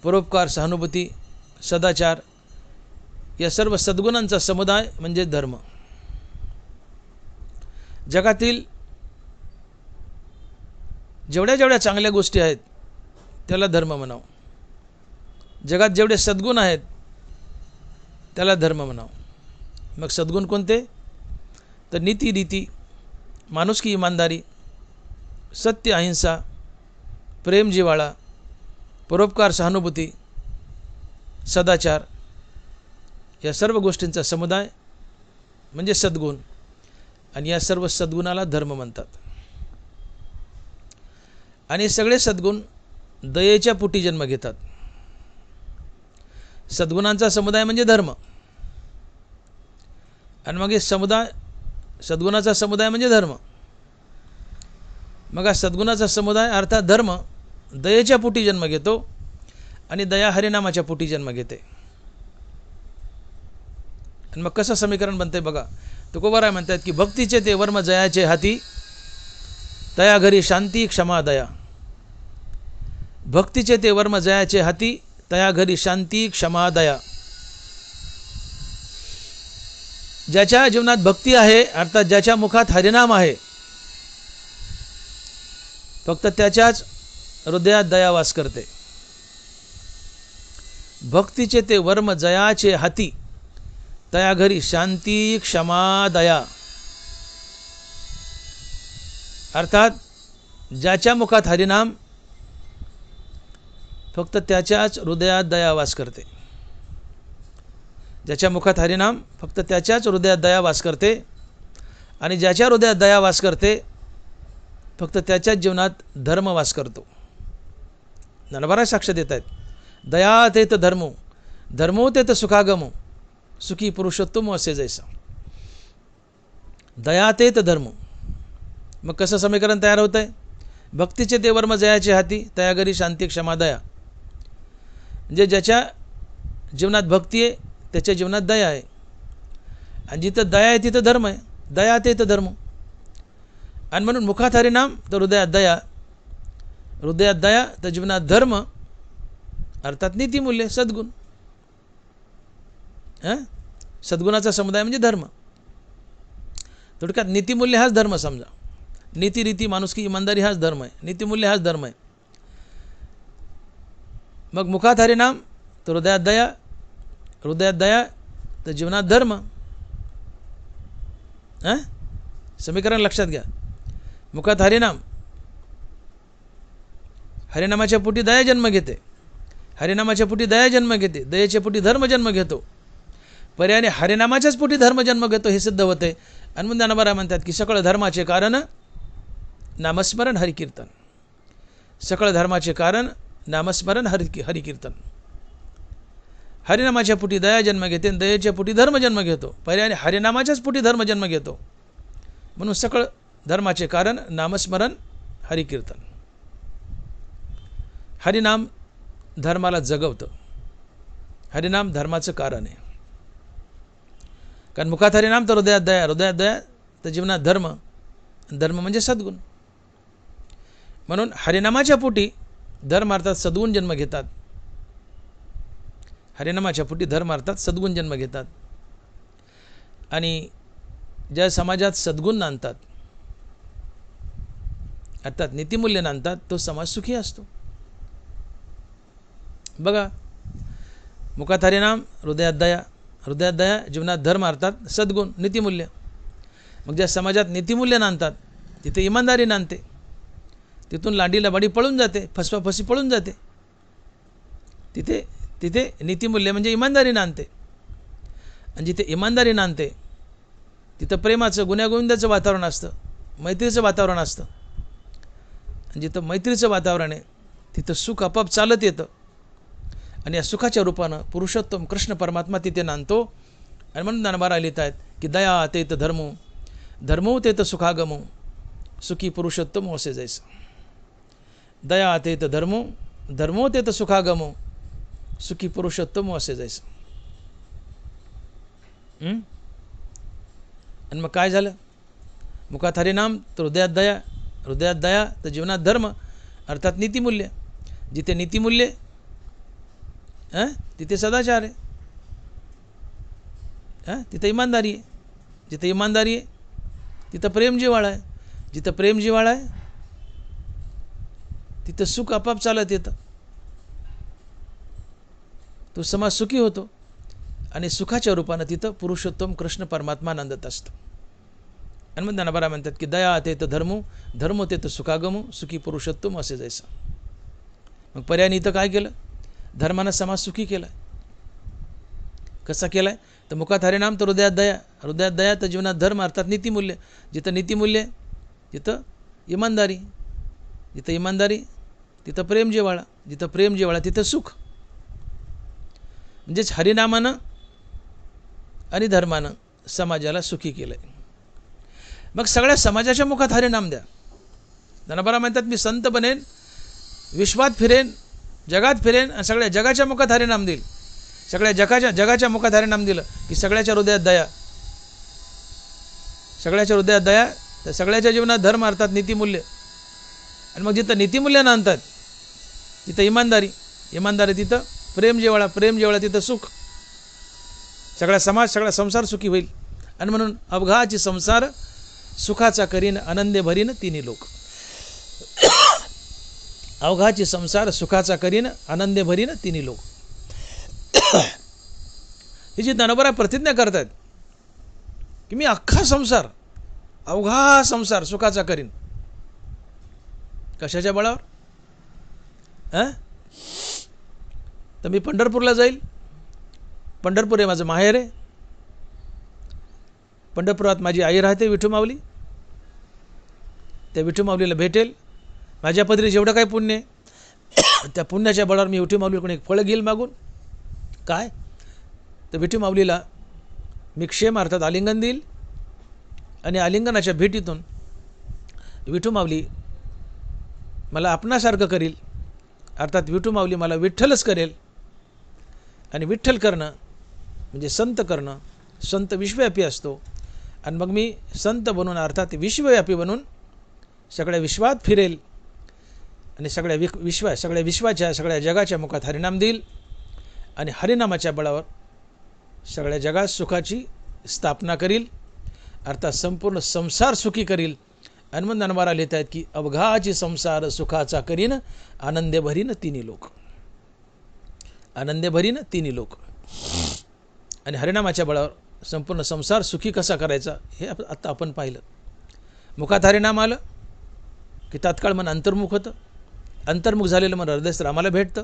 परोपकार सहानुभूती सदाचार या सर्व सद्गुणांचा समुदाय म्हणजे धर्म. जगातील जेवढ्या जेवढ्या चांगल्या गोष्टी आहेत त्याला धर्म म्हणावं. जगात जेवढे सद्गुण आहेत त्याला धर्म म्हणावं. मग सद्गुण कोणते? तर नीती, रीती, माणुसकी, इमानदारी, सत्य, अहिंसा, प्रेम, जिव्हाळा, परोपकार, सहानुभूती, सदाचार, या सर्व गोष्टींचा समुदाय म्हणजे सद्गुण. आणि या सर्व सद्गुणाला धर्म म्हणतात. आणि सगळे सद्गुण दयेच्या पोटी जन्म घेतात. सद्गुणांचा समुदाय म्हणजे धर्म. आणि मग हे सद्गुणाचा समुदाय म्हणजे धर्म. मग हा सद्गुणाचा समुदाय अर्थात धर्म दयेच्या पोटी जन्म घेतो आणि दया हरिनामाच्या पोटी जन्म घेते. आणि मग कसं समीकरण बनते बघा. तुकोबाराय म्हणतात की भक्तीचे ते वर्म जयाचे हाती, तया घरी शांती क्षमा दया. भक्तीचे ते वर्म जयाचे हाती, तया घरी शांती क्षमा दया. ज्याच्या जीवनात भक्ती आहे अर्थात ज्याच्या मुखात हरिनाम आहे, फक्त त्याच्याच हृदयात दया वास करते. भक्तीचे ते वर्म जयाचे हाती, तया घरी शांती क्षमा दया. अर्थात ज्याच्या मुखात हरिनाम, फक्त त्याच्याच हृदयात दया वास करते. ज्याच्या मुखात हरिनाम, फक्त त्याच्याच हृदयात दया वास करते. आणि ज्याच्या हृदयात दया वास करते, फक्त त्याच्याच जीवनात धर्म वास करतो. ज्ञानोबा साक्ष देत आहेत. दया तेत धर्मो, धर्मो तेत सुखागमो, सुखी पुरुषोत्तम असे जैसा. दया तेत धर्मो. मग कसं समीकरण तयार होत आहे? भक्तीचे ते वर्म जयाचे हाती, तया घरी शांती क्षमा दया. म्हणजे ज्याच्या जीवनात भक्ती आहे त्याच्या जीवनात दया आहे. आणि जिथं दया आहे तिथं धर्म आहे. दया तेत धर्म. आणि म्हणून मुखात हरिनाम तर हृदयात दया, हृदयात दया तर जीवनात धर्म अर्थात नीतिमूल्य सद्गुण. सद्गुणाचा समुदाय म्हणजे धर्म. थोडक्यात नीतिमूल्य हाच धर्म समजा. नीती, रीती, माणुसकी, इमानदारी हाच धर्म आहे. नीतिमूल्य हाच धर्म आहे. मग मुखात हरिनाम तर हृदयात दया, हृदयात दया तर जीवनात धर्म. समीकरण लक्षात घ्या. मुखात हरिनाम, हरिनामाच्या पोटी दया जन्म घेते. हरिनामाच्या पोटी दया जन्म घेते. दयेच्या पोटी धर्म जन्म घेतो. पर्यायाने हरिनामाच्याच पोटी धर्म जन्म घेतो हे सिद्ध होते. आणि मग ज्ञानोबा म्हणतात की सकळ धर्माचे कारण नामस्मरण हरिकीर्तन. सकळ धर्माचे कारण नामस्मरण हरिकीर्तन. हरिनामाच्या पोटी दया जन्म घेते आणि दयेच्या पोटी धर्म जन्म घेतो. पर्यायाने हरिनामाच्याच पोटी धर्म जन्म घेतो. म्हणून सकळ धर्माचे कारण नामस्मरण हरिकीर्तन. हरिनाम धर्माला जगवतं. हरिनाम धर्माचं कारण आहे. कारण मुखात हरिनाम तर हृदयात दया, हृदयात दया तर जीवनात धर्म, धर्म म्हणजे सद्गुण. म्हणून हरिनामाच्या पोटी धर्म अर्थात सद्गुण जन्म घेतात. हरिनामाच्या पोटी धर्म अर्थात सद्गुण जन्म घेतात. आणि ज्या समाजात सद्गुण नांदतात अर्थात नीतिमूल्य नांदतात तो समाज सुखी असतो. बघा, मुखात हरिनाम, हृदयात दया, हृदयात दया, जीवनात धर्म अर्थात सद्गुण, नीतिमूल्य. मग ज्या समाजात नीतिमूल्य नांदतात तिथे इमानदारी नांदते. तिथून लांडी लबाडी पळून जाते, फसवाफसी पळून जाते. तिथे तिथे नीतिमूल्य म्हणजे इमानदारी नांदते. आणि जिथे इमानदारी नांदते तिथं प्रेमाचं, गुण्यागोविंदाचं वातावरण असतं, मैत्रीचं वातावरण असतं. आणि जिथं मैत्रीचं वातावरण आहे तिथं सुख आपोआप चालत येतं. आणि या सुखाच्या रूपानं पुरुषोत्तम कृष्ण परमात्मा तिथे नांदतो. आणि म्हणून ज्ञानोबा लिहित आहेत की दया तेत धर्मो, धर्मो तेत सुखागमो, सुखी पुरुषोत्तम असे जैसा. दया तेत धर्मो, धर्मो तेत सुखागमो, सुखी पुरुषोत्तम असे जैसा. आणि मग काय झालं? मुखात हरिनाम तर हृदयात दया, हृदयात दया तर जीवनात धर्म अर्थात नीतिमूल्य. जिथे नीतिमूल्य तिथे सदाचार आहे. तिथे इमानदारी आहे. जिथे इमानदारी आहे तिथं प्रेम जिव्हाळा आहे. जिथं प्रेम जिव्हाळा आहे तिथं सुख आपाप चालत येतं. तो समाज सुखी होतो आणि सुखाच्या रूपानं तिथं पुरुषोत्तम कृष्ण परमात्मा आनंदात असतो. आणि मग ज्ञानोबा म्हणतात की दया तेत धर्मो, धर्मो तेत सुखागमो, सुखी पुरुषोत्तम असे जैसा. मग पर्यायाने इथं काय केलं? धर्मानं समाज सुखी केला. कसा केलाय? तर मुखात हरिनाम तर हृदयात दया, हृदयात दया तर जीवनात धर्म अर्थात नीतिमूल्य. जिथं नीतिमूल्य तिथं इमानदारी, जिथं इमानदारी तिथं प्रेम जिव्हाळा, जिथं प्रेम जिव्हाळा तिथं सुख. म्हणजेच हरिनामानं आणि धर्मानं समाजाला सुखी केलं आहे. मग सगळ्या समाजाच्या मुखात हरिनाम द्या. ज्ञानोबा म्हणतात मी संत बनेन, विश्वात फिरेन, जगात फिरेन आणि सगळ्या जगाच्या मुखात हरिनाम देईल. सगळ्या जगाच्या मुखात हरिनाम दिलं की सगळ्याच्या हृदयात दया, सगळ्याच्या हृदयात दया, तर सगळ्याच्या जीवनात धर्म अर्थात नीतिमूल्य. आणि मग जिथं नीतिमूल्य आणतात तिथं इमानदारी, इमानदारी तिथं प्रेम जिव्हाळा, प्रेम जिव्हाळा तिथं सुख. सगळा समाज, सगळा संसार सुखी होईल. आणि म्हणून अवघाची संसार सुखाचा करीन, आनंदे भरीन तिन्ही लोक. अवघाची संसार सुखाचा करीन, आनंदे भरीन तिन्ही लोक. ही जी ज्ञानोबा प्रतिज्ञा करतात की मी अख्खा संसार, अवघा संसार सुखाचा करीन. कशाच्या बळावर? तर मी पंढरपूरला जाईल. पंढरपूर हे माझं माहेर आहे. पंढरपुरात माझी आई राहते विठू माऊली. त्या विठू माऊलीला भेटेल. माझ्या पदरी जेवढं काही पुण्य आहे त्या पुण्याच्या बळावर मी विठू माऊलीकडून एक फळ घेईल मागून. काय? तर विठू माऊलीला मी क्षेम अर्थात आलिंगन देईल आणि आलिंगनाच्या भेटीतून विठू माऊली मला आपणासारखं करील. अर्थात विठू माऊली मला विठ्ठलच करेल. आणि विठ्ठल करणं म्हणजे संत करणं. संत विश्वव्यापी असतो. आणि मग मी संत बनून अर्थात विश्वव्यापी बनून सगळ्या विश्वात फिरेल आणि सगळ्या विश्वाच्या, सगळ्या जगाच्या मुखात हरिनाम देईल. आणि हरिनामाच्या बळावर सगळ्या जगात सुखाची स्थापना करील. अर्थात संपूर्ण संसार सुखी करील. आणि मग ज्ञानोबा लिहित आहेत की अवघाची संसार सुखाचा करीन, आनंदे भरीन तिन्ही लोक. आनंदे भरीन तिन्ही लोक. आणि हरिनामाच्या बळावर संपूर्ण संसार सुखी कसा करायचा हे आता आपण पाहिलं. मुखात हरिनाम आलं की तात्काळ मन अंतर्मुख होतं. अंतर्मुख झालेलं मन हृदयस्थरामाला भेटतं.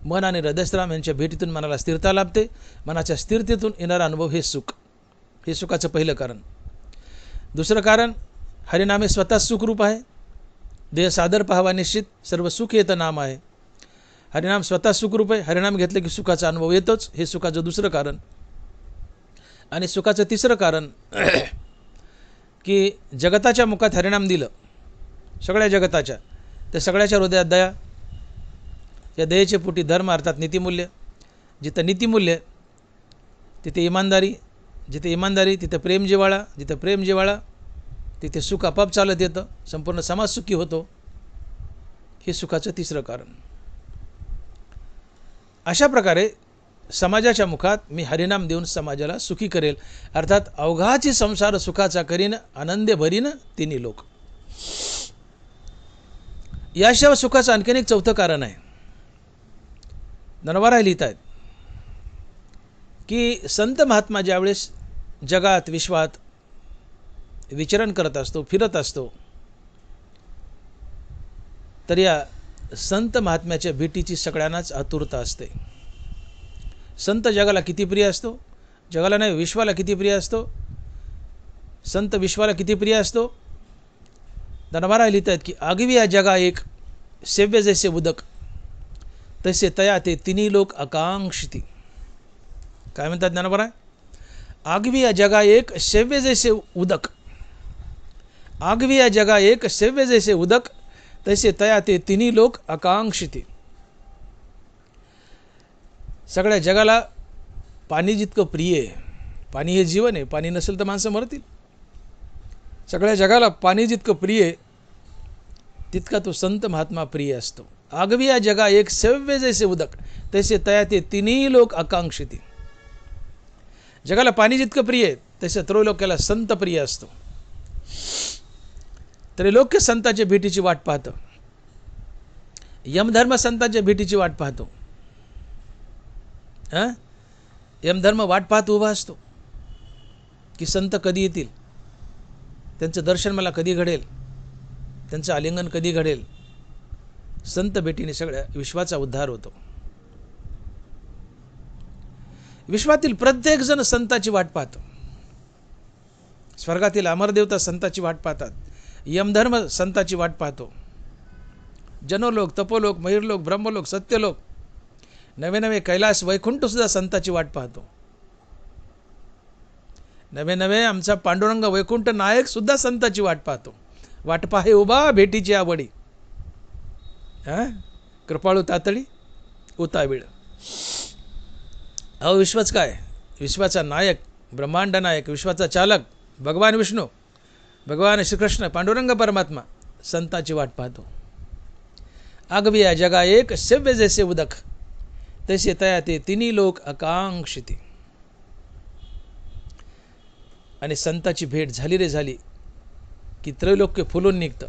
मन आणि हृदयस्थराम यांच्या भेटीतून मनाला स्थिरता लाभते. मनाच्या स्थिरतेतून येणारा अनुभव हे सुख. हे सुखाचं पहिलं कारण. दुसरं कारण, हरिनाम हे स्वतः सुखरूप आहे. देह सादर पाहावा निश्चित, सर्व सुख येतं नाम आहे. हरिनाम स्वतः सुखरूप आहे. हरिनाम घेतलं की सुखाचा अनुभव येतोच. हे सुखाचं दुसरं कारण. आणि सुखाचं तिसरं कारण की जगताच्या मुखात हरिनाम दिलं, सगळ्या जगताच्या, तर सगळ्याच्या हृदयात दया. या दयेचे पोटी धर्म अर्थात नीतिमूल्य. जिथं नीतिमूल्य तिथे इमानदारी, जिथे इमानदारी तिथे प्रेम जिव्हाळा, जिथं प्रेम जिव्हाळा तिथे सुख आपाप चालत येतं. संपूर्ण समाज सुखी होतो. हे सुखाचं तिसरं कारण. अशा प्रकारे समाजाच्या मुखात मी हरिनाम देऊन समाजाला सुखी करेल. अर्थात अवघाची संसार सुखाचा करीन, आनंदे भरीन तिन्ही लोक. याशिवाय सुखाचं आणखीन एक चौथं कारण आहे. ज्ञानोबा लिहित आहेत की संत महात्मा ज्यावेळेस जगात विश्वात विचरण करत असतो, फिरत असतो, तर या संत महात्म्याच्या भेटीची सगळ्यांनाच आतुरता असते. संत जगाला किती प्रिय असतो? जगाला नाही, विश्वाला किती प्रिय असतो? संत विश्वाला किती प्रिय असतो? ज्ञानोबा लिहित आहेत की आगवी या जगा एक सेव्य जैसे उदक, तसे तया ते तिन्ही लोक आकांक्षिती. काय म्हणतात ज्ञानोबा? आगवी या जगा एक सेव्य जैसे उदक, आगवी या जगा एक सेव्य जैसे उदक, तसे तया ते तिन्ही लोक आकांक्षिती. सगळ्या जगाला पाणी जितकं प्रिय आहे, पाणी हे जीवन आहे, पाणी नसेल तर माणसं मरतील. सगळ्या जगाला पाणी जितकं प्रिय आहे तितका तो संत महात्मा प्रिय असतो. आगवी या जगा एक सेव्य जैसे उदक, तसे तया ते तिन्ही लोक आकांक्षिती. जगाला पाणी जितकं प्रिय आहे तसे त्रैलोक्याला संत प्रिय असतो. त्रैलोक्य संतांच्या भेटीची वाट पाहतं, यमधर्म संतांच्या भेटीची वाट पाहतो. यमधर्म वाट पाहत उभा असतो की संत कधी येतील, त्यांचं दर्शन मला कधी घडेल, त्यांचं आलिंगन कधी घडेल. संत भेटीने सगळ्या विश्वाचा उद्धार होतो. विश्वातील प्रत्येक जण संताची वाट पाहतो. स्वर्गातील अमरदेवता संताची वाट पाहतात, यमधर्म संताची वाट पाहतो, जनोलोक, तपोलोक, महिरलोक, ब्रह्मलोक, सत्यलोक, नवे नवे कैलास, वैकुंठ सुद्धा संताची वाट पाहतो. नवे नवे आमचा पांडुरंग वैकुंठ नायक सुद्धा संताची वाट पाहतो. वाट पाहे उभा भेटीची आवडी, कृपाळू तातडी उतावीळ. अहो विश्वच काय, विश्वाचा नायक, ब्रह्मांड नायक, विश्वाचा चालक भगवान विष्णू, भगवान श्रीकृष्ण, पांडुरंग परमात्मा संताची वाट पाहतो. आगविया जगा एक, सेव्य जैसे उदक, तैसे तया ते तिन्ही लोक आकांक्षिती. आणि संताची भेट झाली रे झाली की त्रैलोक्य फुलून निघतं.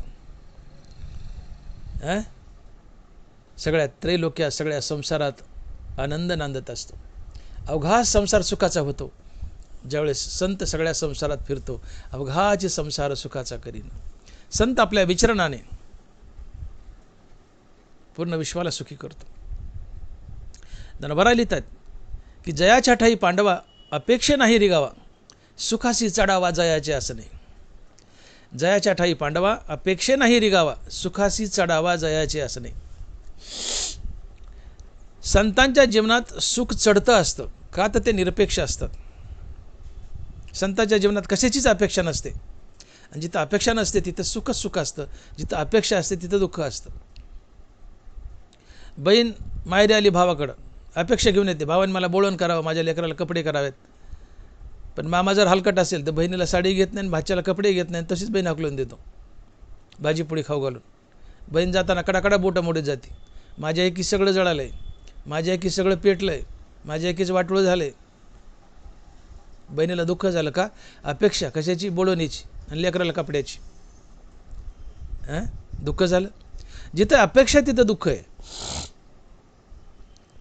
सगळ्या त्रैलोक्या, सगळ्या संसारात आनंद नांदत असतो. अवघा संसार सुखाचा होतो ज्यावेळेस संत सगळ्या संसारात फिरतो. अवघाचे संसार सुखाचा करीन. संत आपल्या विचरणाने पूर्ण विश्वाला सुखी करतो. धनभरा लिहितात की जयाच्या ठाई पांडवा अपेक्षे नाही रिगावा, सुखासी चढावा जयाचे असणे. जयाच्या ठाई पांडवा अपेक्षे नाही रिगावा, सुखासी चढावा जयाचे असणे. संतांच्या जीवनात सुख चढतं असतं का, तर ते निरपेक्ष असतात. संतांच्या जीवनात कशाचीच अपेक्षा नसते. आणि जिथं अपेक्षा नसते तिथं सुखच सुख असतं, जिथं अपेक्षा असते तिथं दुःख असतं. बहीण माहेरी आली भावाकडं, अपेक्षा घेऊन येते, भावाने मला बोळवण करावं, माझ्या लेकराला कपडे करावेत. पण मामा जर हलकट असेल तर बहिणीला साडी घेत नाही, भाच्याला कपडे घेत नाही, तशीच बहीण हाकलून देतो भाजीपोळी खाऊ घालून. बहीण जाताना कडाकडा बोटं मोडीत जाते, माझ्या एकी सगळं जळालं आहे, माझ्या एकी सगळं पेटलं आहे, माझ्या एकीच वाटोळं झालं आहे. बहिणीला दुःख झालं का, अपेक्षा कशाची, बोलवणीची आणि लेकराला कपड्याची. दुःख झालं. जिथं अपेक्षा तिथं दुःख आहे.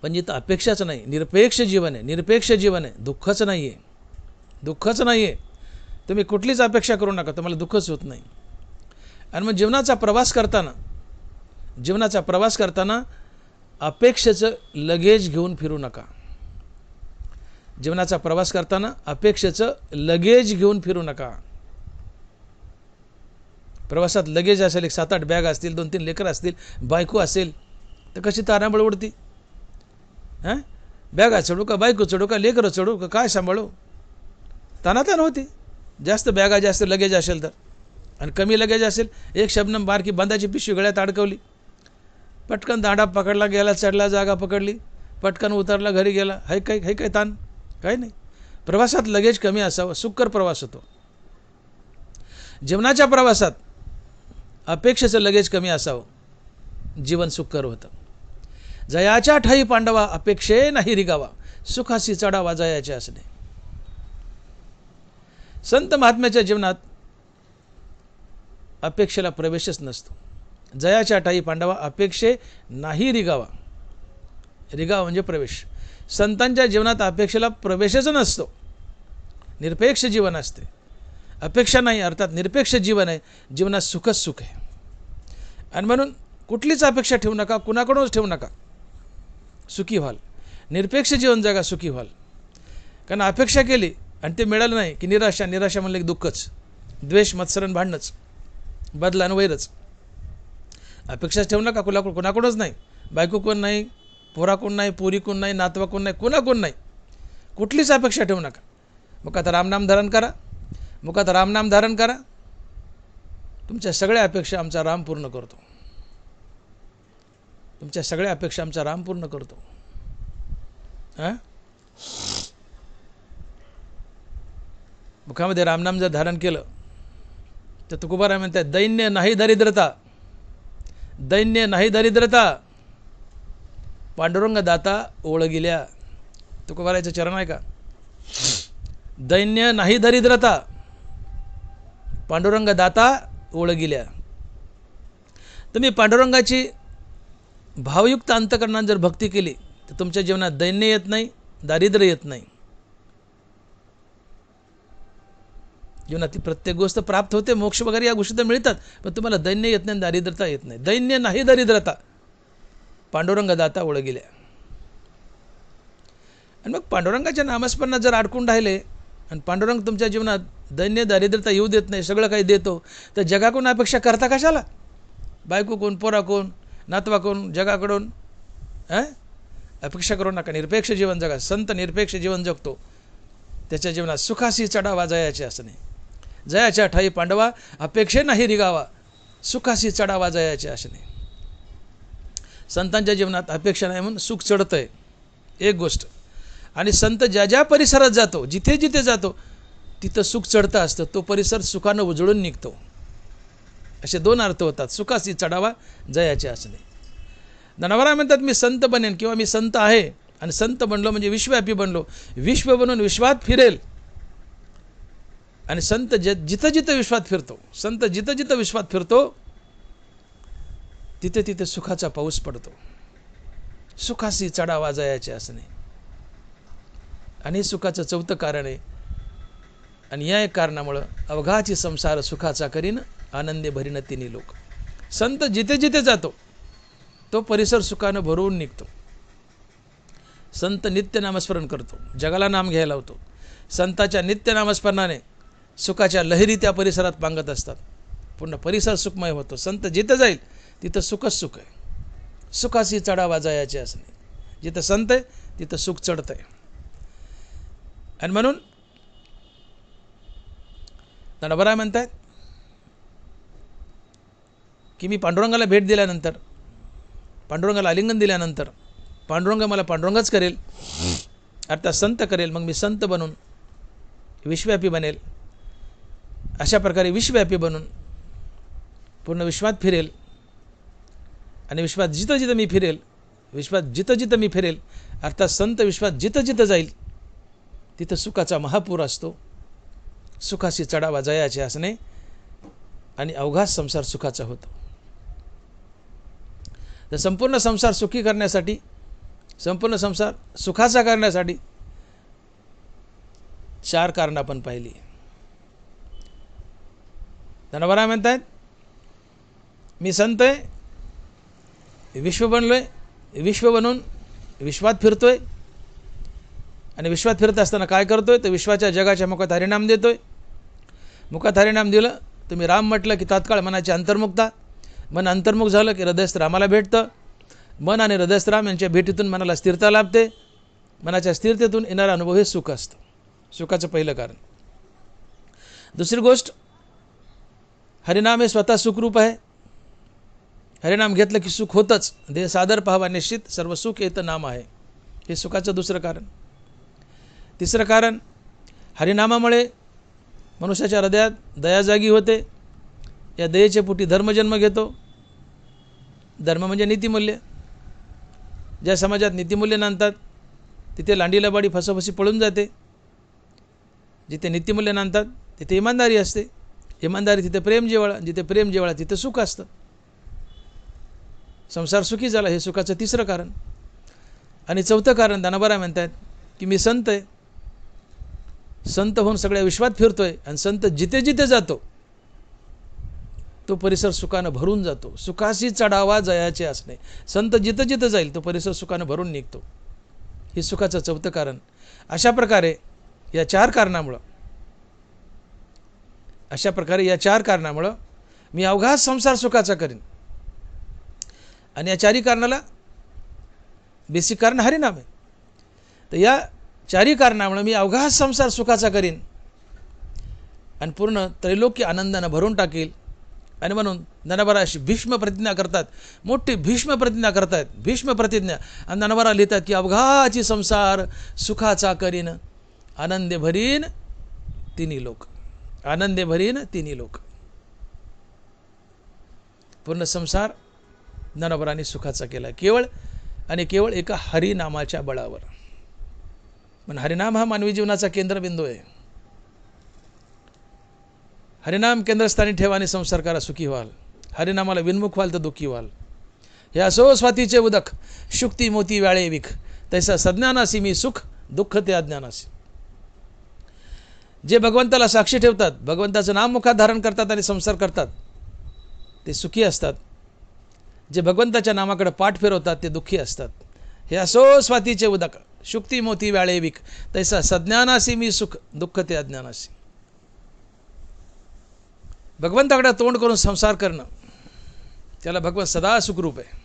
पण जिथं अपेक्षाच नाही, निरपेक्ष जीवन आहे, निरपेक्ष जीवन आहे, दुःखच नाही आहे, दुःखच नाही आहे. तुम्ही कुठलीच अपेक्षा करू नका, तुम्हाला दुःखच होत नाही. आणि मग जीवनाचा प्रवास करताना अपेक्षेचं लगेज घेऊन फिरू नका. जीवनाचा प्रवास करताना अपेक्षेचं लगेज घेऊन फिरू नका. प्रवासात लगेज असेल, एक 7-8 बॅग असतील, 2-3 लेकरं असतील, बायको असेल, तर कशी तारांबळ उडती. बॅगा चढू का, बायको चढू का, लेकरं चढू का, काय सांभाळू, तानातान होती. जास्त बॅगा, जास्त लगेज असेल तर. आणि कमी लगेज असेल, एक शबनम बारकी बंदाची पिशवी गळ्यात अडकवली, पटकन दांडा पकडला, गेला, चढला, जागा पकडली, पटकन उतरला, घरी गेला. हाय काय ताण, काही नाही. प्रवासात लगेज कमी असावं, सुखकर प्रवास होतो. जीवनाच्या प्रवासात अपेक्षेचं लगेज कमी असावं, जीवन सुखकर होतं. जयाच्या ठाई पांडवा अपेक्षे नाही रिगावा, सुखासी चढावा जयाचे असणे. संत महात्म्याच्या जीवनात अपेक्षेला प्रवेशच नसतो. जयाच्या ठाई पांडवा अपेक्षे नाही रिगावा. रिगावा म्हणजे प्रवेश. संतांच्या जीवनात अपेक्षेला प्रवेशच नसतो. निरपेक्ष जीवन असते. अपेक्षा नाही, अर्थात निरपेक्ष जीवन आहे. जीवनात सुखच सुख आहे. आणि म्हणून कुठलीच अपेक्षा ठेवू नका, कुणाकडूनच ठेवू नका. सुखी व्हाल. निरपेक्ष जीवन जगा, सुखी व्हाल. कारण अपेक्षा केली आणि ते मिळालं नाही की निराशा. निराशा म्हणलं की दुःखच, द्वेष, मत्सरण, भांडणंच, बदला आणि वैरच. अपेक्षा ठेवू नका कुणाकडूनच नाही. बायको कोण नाही, पोरा कोण नाही, पोरी कोण नाही, नातवा कोण नाही, कोण नाही. कुठलीच अपेक्षा ठेवू नका. मुखात रामनाम धारण करा, मुखात रामनाम धारण करा. तुमच्या सगळ्या अपेक्षा आमचा राम पूर्ण करतो. तुमच्या सगळ्या अपेक्षा आमचा राम पूर्ण करतो. मुखामध्ये रामनाम जर धारण केलं तर तुकोबाराय म्हणतात, दैन्य नाही दरिद्रता, दैन्य नाही दरिद्रता, पांडुरंग दाता ओळगिल्या. तुकोबारायचं चरण आहे का? दैन्य नाही दरिद्रता, पांडुरंग दाता ओळगिल्या. तुम्ही पांडुरंगाची भावयुक्त अंतकरणाने जर भक्ती केली तर तुमच्या जीवनात दैन्य येत नाही, दारिद्र्य येत नाही. जीवनात प्रत्येक गोष्ट प्राप्त होते, मोक्ष वगैरे या गोष्टी तर मिळतात, पण तुम्हाला दैन्य येत नाही, दारिद्रता येत नाही. दैन्य नाही, दारिद्रता. पांडुरंग दाता ओळगिल्या. आणि मग पांडुरंगाच्या नामस्मरणात जर अडकून राहिले आणि पांडुरंग तुमच्या जीवनात दैन्य दारिद्रता येऊ देत नाही, सगळं काही देतो, तर जगाकडून अपेक्षा करता कशाला? बायको कोण, पोरा कोण, नातवा कोण, जगाकडून अपेक्षा करू नका. निरपेक्ष जीवन जगा. संत निरपेक्ष जीवन जगतो, त्याच्या जीवनात सुखासी चढावा जयाचे असणे. जयाच्या ठाई पांडवा अपेक्षे नाही रिगावा, सुखासी चढावा जयाचे असणे. संतांच्या जीवनात अपेक्षा नाही म्हणून सुख चढतंय, एक गोष्ट. आणि संत ज्या ज्या परिसरात जातो, जिथे जिथे जातो, तिथं सुख चढतं असतं. तो परिसर सुखानं उजळून निघतो. असे दोन अर्थ होतात, सुखासी चढावा जयाचे असणे. धनवरा म्हणतात मी संत बनेन किंवा मी संत आहे, आणि संत बनलो म्हणजे विश्वव्यापी बनलो. विश्व बनून विश्वात फिरेल. आणि संत जिथं जिथं विश्वात फिरतो, संत जिथं जिथं विश्वात फिरतो, तिथे तिथे सुखाचा पाऊस पडतो. सुखासी चढावा जयाचे असणे. आणि सुखाचं चौथं कारण आहे. आणि या एक कारणामुळं अवघाची संसार सुखाचा करीन, आनंदे भरीन तिन्ही लोक. संत जिथे जिथे जातो, तो परिसर सुखानं भरून निघतो. संत नित्य नामस्मरण करतो, जगाला नाम घ्यायला होतो. संताच्या नित्य नामस्मरणाने सुखाच्या लहरी त्या परिसरात पांगत असतात. पूर्ण परिसर सुखमय होतो. संत जिथं जाईल तिथं सुखच सुख आहे. सुखासी चढावा जयाचे असणे. जिथं संत आहे तिथं सुख चढतं आहे. आणि म्हणून नडबरा म्हणतात की मी पांडुरंगाला भेट दिल्यानंतर, पांडुरंगाला आलिंगन दिल्यानंतर पांडुरंग मला पांडुरंगच करेल, अर्थात संत करेल. मग मी संत बनून विश्वव्यापी बनेल. अशा प्रकारे विश्वव्यापी बनून पूर्ण विश्वात फिरेल. आणि विश्वात जिथं जिथं मी फिरेल, विश्वात जिथं जिथं मी फिरेल, अर्थात संत विश्वात जिथं जिथं जाईल तिथं सुखाचा महापूर असतो. सुखाशी चढावा जयाचे असणे. आणि अवघा संसार सुखाचा होतो. तर संपूर्ण संसार सुखी करण्यासाठी, संपूर्ण संसार सुखाचा करण्यासाठी 4 कारणं आपण पाहिली. धनवरा म्हणतात मी संत आहे, विश्व बनलोय, विश्व बनून विश्वात फिरतोय. आणि विश्वात फिरत असताना काय करतोय, तर विश्वाच्या जगाच्या मुखात हरिनाम देतोय. मुखात हरिनाम दिलं, तुम्ही राम म्हटलं की तात्काळ मनाची अंतर्मुखता. मन अंतर्मुख झालं की हृदयस्थ रामाला भेटतं. मन आणि हृदयस्थ राम यांच्या भेटीतून मनाला स्थिरता लाभते. मनाच्या स्थिरतेतून येणारा अनुभव हे सुख असतं. सुखाचं पहिलं कारण. दुसरी गोष्ट, हरिनाम हे स्वतः सुखरूप आहे. हरिनाम घेतलं की सुख होतंच. देह सादर पाहावा निश्चित, सर्व सुख येतं नाम आहे. हे सुखाचं दुसरं कारण. तिसरं कारण, हरिनामामुळे मनुष्याच्या हृदयात दया जागी होते. या दयेचे पोटी धर्मजन्म घेतो. धर्म म्हणजे नीतिमूल्य. ज्या समाजात नीतिमूल्य नांदतात तिथे लांडी लबाडी फसोफसी पळून जाते. जिथे नीतिमूल्य नांदतात तिथे इमानदारी असते. इमानदारी तिथे प्रेम जिव्हाळा, जिथे प्रेम जिव्हाळा तिथे सुख असतं. संसार सुखी झाला, हे सुखाचं तिसरं कारण. आणि चौथं कारण धनबरा म्हणतात की मी संत आहे. संत होऊन सगळ्या विश्वात फिरतोय. आणि संत जिथे जिथे जातो तो परिसर सुखानं भरून जातो. सुखाशी चढावा जयाचे असणे. संत जिथं जिथं जाईल तो परिसर सुखानं भरून निघतो. हे सुखाचं चौथं कारण. अशा प्रकारे या 4 कारणामुळं मी अवघा संसार सुखाचा करीन. आणि या 4 कारणाला बेसिक कारण हरिनाम आहे. तर या 4 कारणामुळे मी अवघा संसार सुखाचा करीन आणि पूर्ण त्रैलोक्य आनंदानं भरून टाकील. आणि म्हणून धनबरा अशी भीष्म प्रतिज्ञा करतात. मोठी भीष्म प्रतिज्ञा करतात. भीष्म प्रतिज्ञा. आणि धनबरा लिहितात की अवघाची संसार सुखाचा करीन, आनंदे भरीन तिन्ही लोक. आनंदे भरीन तिन्ही लोक. पूर्ण संसार धनबराने सुखाचा केला, केवळ आणि केवळ एका हरिनामाच्या बळावर. पण हरिनाम हा मानवी जीवनाचा केंद्रबिंदू आहे. हरिनाम केंद्रस्थानी ठेवा आणि संसार करा सुखी व्हाल. हरिनामाला विनमुख व्हाल तर दुःखी व्हाल. हे असो स्वातीचे उदक शुक्ती मोती व्याळे विख, तैसा सज्ञानासी मी सुख दुःख ते अज्ञानासी. जे भगवंताला साक्षी ठेवतात, भगवंताचं नाम मुखात धारण करतात आणि संसार करतात ते सुखी असतात. जे भगवंताच्या नामाकडे पाठ फिरवतात ते दुःखी असतात. हे असो स्वातीचे उदक शुक्ती मोती व्याळे विख, तैसा सज्ञानासी मी सुख दुःख ते अज्ञानासी. भगवंताकडे तोंड करून संसार करणं त्याला भगवंत सदा सुखरूप आहे,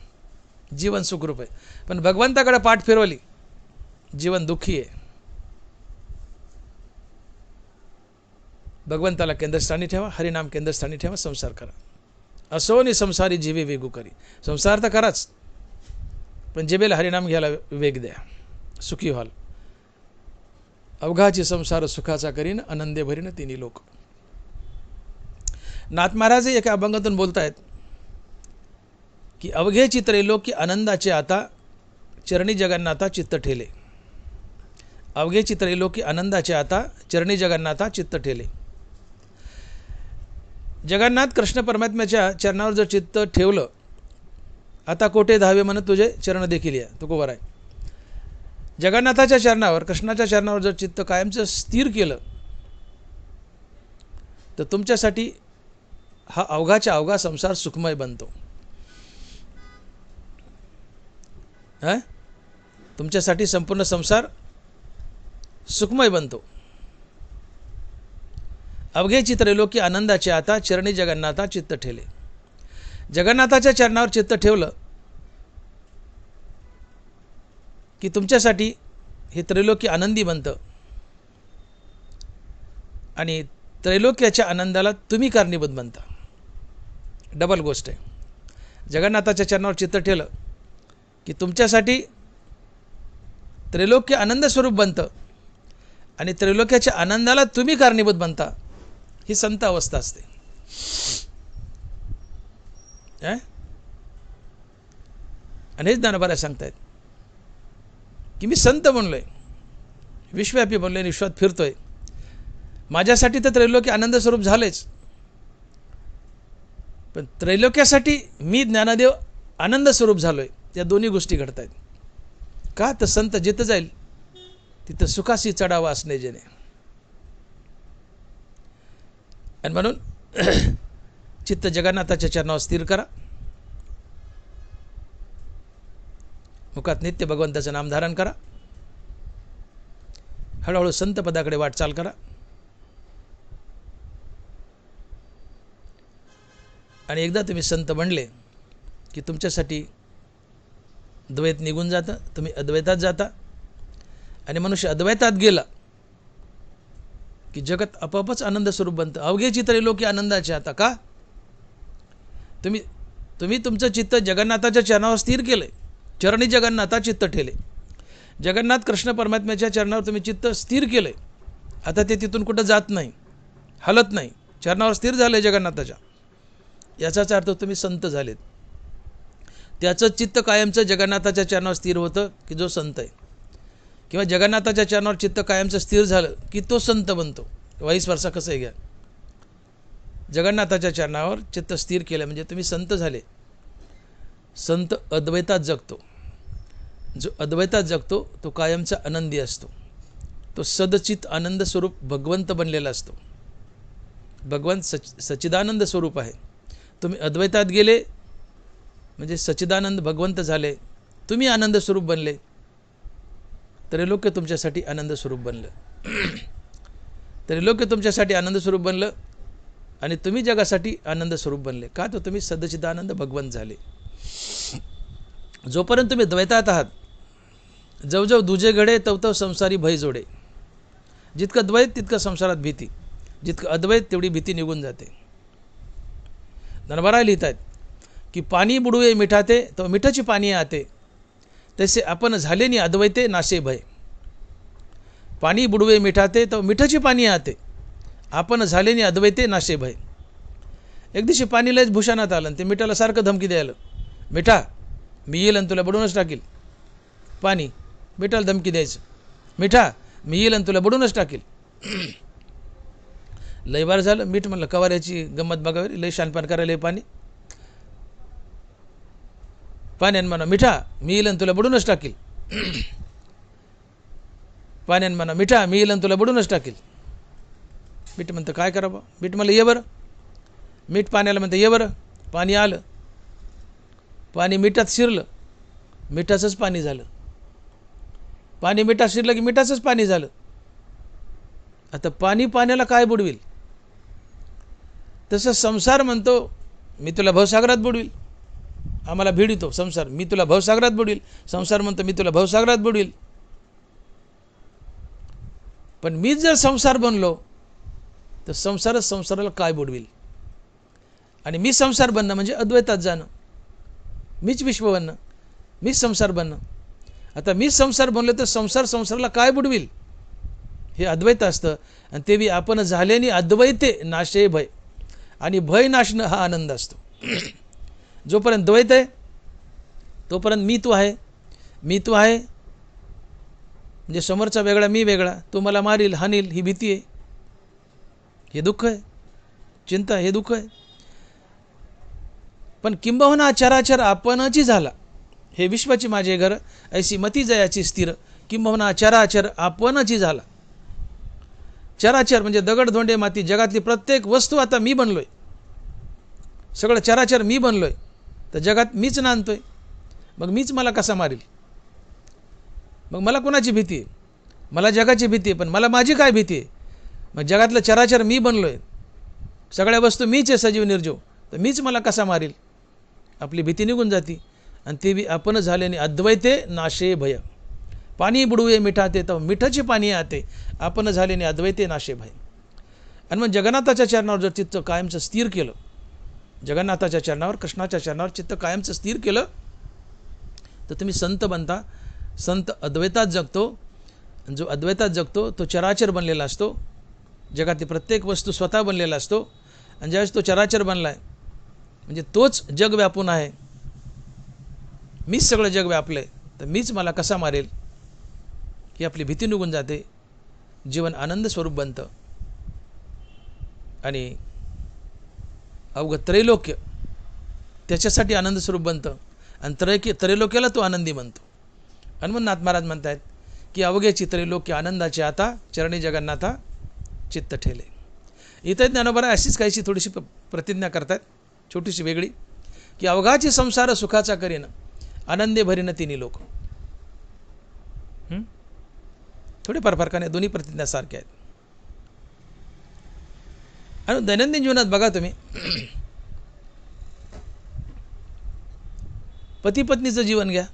जीवन सुखरूप आहे. पण भगवंताकडे पाठ फिरवली जीवन दुःखी आहे. भगवंताला केंद्रस्थानी ठेवा, हरिनाम केंद्रस्थानी ठेवा, संसार करा. असो नि संसारी जीवे वेगू करी. संसार तर कराच, पण जिभेला हरिनाम घ्यायला वेग द्या, सुखी व्हाल. अवघाची संसार सुखाचा करीन, आनंदे भरीन तिन्ही लोक. नाथ महाराज एका अभंगातून बोलतायत की अवघे चित्रलोकी आनंदाचे आता चरणी जगन्नाथा चित्त ठेले. अवघे चित्रलोकी आनंदाचे आता चरणी जगन्नाथा चित्त ठेले. जगन्नाथ कृष्ण परमात्म्याच्या चरणावर जर चित्त ठेवलं, आता कोठे धावे म्हणत तुझे चरण देखील या, तो कोवर आहे. जगन्नाथाच्या चरणावर, कृष्णाच्या चरणावर जर चित्त कायमचं स्थिर केलं तर तुमच्यासाठी हा अवघाच्या अवघा संसार सुखमय बनतो. तुमच्यासाठी संपूर्ण संसार सुखमय बनतो. अवघे चित्रलोकी आनंदाचे आता चरणी जगन्नाथा चित्त ठेले. जगन्नाथाच्या चरणावर चित्त ठेवलं की तुमच्यासाठी हे त्रैलोकी आनंदी बनतं आणि त्रैलोक्याच्या आनंदाला तुम्ही कारणीभूत बनता. डबल गोष्ट आहे. जगन्नाथाच्या चरणावर चित्त ठेवलं की तुमच्यासाठी त्रैलोक्य आनंद स्वरूप बनतं आणि त्रैलोक्याच्या आनंदाला तुम्ही कारणीभूत बनता. ही संत अवस्था असते. आणि हेच ज्ञानोबा सांगतायत की मी संत बनलोय, विश्वव्यापी बनलोय, विश्वात फिरतोय. माझ्यासाठी तर त्रैलोक्य आनंद स्वरूप झालेच, पण त्रैलोक्यासाठी मी ज्ञानदेव आनंद स्वरूप झालोय. या दोन्ही गोष्टी घडत आहेत. का तर संत जिथं जाईल तिथं सुखासी चढावा असणे जेणे. आणि म्हणून चित्त जगन्नाथाच्या चरणावर स्थिर करा. मुखात नित्य भगवंताचं नाम धारण करा. हळूहळू संत पदाकडे वाटचाल करा. आणि एकदा तुम्ही संत बनले की तुमच्यासाठी द्वैत निघून जातं, तुम्ही अद्वैतात जाता. आणि मनुष्य अद्वैतात गेला की जगत आपोआपच आनंद स्वरूप बनतं. अवघे चित्रलोकी आनंदाचे आता. का तुम्ही तुमचं चित्त जगन्नाथाच्या चरणावर स्थिर केलंय. चरणी जगन्नाथा चित्त ठेले. जगन्नाथ कृष्ण परमात्म्याच्या चरणावर तुम्ही चित्त स्थिर केलंय. आता ते तिथून कुठं जात नाही, हलत नाही, चरणावर स्थिर झालंय जगन्नाथाच्या. याचाच अर्थ तुम्ही संत झालेत. त्याचं चित्त कायमचं जगन्नाथाच्या चरणावर स्थिर होतं की जो संत आहे, किंवा जगन्नाथाच्या चरणावर चित्त कायमचं स्थिर झालं की तो संत बनतो. वाईस वर्षा कसं आहे घ्या. जगन्नाथाच्या चरणावर चित्त स्थिर केलं म्हणजे तुम्ही संत झाले. संत अद्वैतात जगतो. जो अद्वैतात जगतो तो कायमचा आनंदी असतो. तो सदचित आनंद स्वरूप भगवंत बनलेला असतो. भगवंत सच्चिदानंद स्वरूप आहे. तुम्ही अद्वैतात गेले म्हणजे सच्चिदानंद भगवंत झाले, तुम्ही आनंद स्वरूप बनले. त्रैलोक्य तुमच्यासाठी आनंद स्वरूप बनलं. त्रैलोक्य तुमच्यासाठी आनंद स्वरूप बनलं आणि तुम्ही जगासाठी आनंद स्वरूप बनले. का तर तुम्ही सच्चिदानंद भगवंत झाले. जोपर्यंत तुम्ही द्वैतात आहात, जवजव दुजे घडे तवतव संसारी भय जोडे. जितकं द्वैत तितकं संसारात भीती, जितकं अद्वैत तेवढी भीती निघून जाते. नरबरा लिहित आहेत की पाणी बुडवे मिठाते तो मिठाची पाणी आते, तसे आपण झाले नि अद्वैते नाशे भय. पाणी बुडवे मिठाते तो मिठाची पाणी आते, आपण झाले नि अद्वैते नाशे भय. एक दिवशी पाणी लयच भूषणात आलं, ते मिठाला सारखं धमकी द्यायला, मिठा मी येईल आणि तुला बुडूनच टाकील. पाणी मिठाला धमकी द्यायचं, मिठा मी येईल आणि तुला बुडूनच टाकील. लय बार झालं. मीठ म्हणलं कवाऱ्याची गंमत बघावी, लय शानपान करायला पाणी. पाण्यान म्हणा मिठा मी येईल तुला बुडूनच टाकील. पाण्यान म्हणा मिठा मी येईल तुला बुडूनच टाकील. मीठ म्हणतं काय करावं. मीठ म्हणलं ये बरं. मीठ पाण्याला म्हणतं ये बरं. पाणी आलं. पाणी मिठात शिरलं, मिठाचंच पाणी झालं. पाणी मिठात शिरलं की मिठाचंच पाणी झालं. आता पाणी पाण्याला काय बुडविल. तसं संसार म्हणतो मी तुला भवसागरात बुडविल. आम्हाला भिडितो संसार, मी तुला भवसागरात बुडविल. संसार म्हणतो मी तुला भवसागरात बुडविल. पण मीच जर संसार बनलो तर संसारच संसाराला काय बुडविल. आणि मी संसार बनणं म्हणजे अद्वैतात जाणं, मीच विश्व बनणं, मीच संसार बनणं. आता मीच संसार बनलो तर संसार संसाराला काय बुडविल. हे अद्वैत असतं. आणि ते बी आपण झाल्याने अद्वैते नाशे भय. आणि भय नाशणं हा आनंद असतो. जोपर्यंत द्वैत आहे तोपर्यंत मी तू आहे. मी तू आहे म्हणजे समोरचा वेगळा मी वेगळा. तो मला मारील हानील ही भीती आहे, हे दुःख आहे. चिंता हे दुःख आहे. पण किंबहुना चराचर आपणची झाला, हे विश्वाची माझे घर ऐसी मती जयाची स्थिर. किंबहुना चराचर आपणची झाला. चराचर म्हणजे दगड धोंडे माती जगातली प्रत्येक वस्तू आता मी बनलोय. सगळं चराचर मी बनलोय तर जगात मीच नांदतोय. मग मीच मला कसा मारील. मग मला कोणाची भीती आहे. मला जगाची भीती आहे, पण मला माझी काय भीती आहे. मग जगातलं चराचर मी बनलोय, सगळ्या वस्तू मीच आहे सजीव निर्जीव, तर मीच मला कसा मारील. आपली भीती निघून जाती. आणि ते बी आपण झाल्याने अद्वैते नाशे भय. पाणी बुडवे मिठाते तर मिठाचे पाणी आते. आपण झाल्याने अद्वैते नाशे भय. आणि मग जगन्नाथाच्या चरणावर जर चित्त कायमचं स्थिर केलं, जगन्नाथाच्या चरणावर कृष्णाच्या चरणावर चित्त कायमचं स्थिर केलं तर तुम्ही संत बनता. संत अद्वैतात जगतो. जो अद्वैतात जगतो तो चराचर बनलेला असतो. जगातली प्रत्येक वस्तू स्वतः बनलेला असतो. आणि ज्यावेळेस तो चराचर बनला आहे म्हणजे तोच जग व्यापून आहे. मीच सगळं जग व्यापलं आहे तर मीच मला कसा मारेल ही आपली भीती निघून जाते. जीवन आनंद स्वरूप बनतं. आणि अवघं त्रैलोक्य त्याच्यासाठी आनंद स्वरूप बनतं. आणि त्रैलोक्याला तो आनंदी बनतो. हनुमंतनाथ महाराज म्हणतात की अवघ्याची त्रैलोक्य आनंदाचे आता चरणी जगन्नाथा चित्त ठेले. इथं ज्ञानोबा अशीच काहीशी थोडीशी प्रतिज्ञा करतात, छोटीशी वेगळी, की अवघाची संसार सुखाचा करीन आनंदे भरीन तिन्ही लोक. थोडेफार फरकाने दोन्ही प्रतिज्ञा सारख्या आहेत. आणि दैनंदिन जीवनात बघा तुम्ही, पती पत्नीचं जीवन घ्या.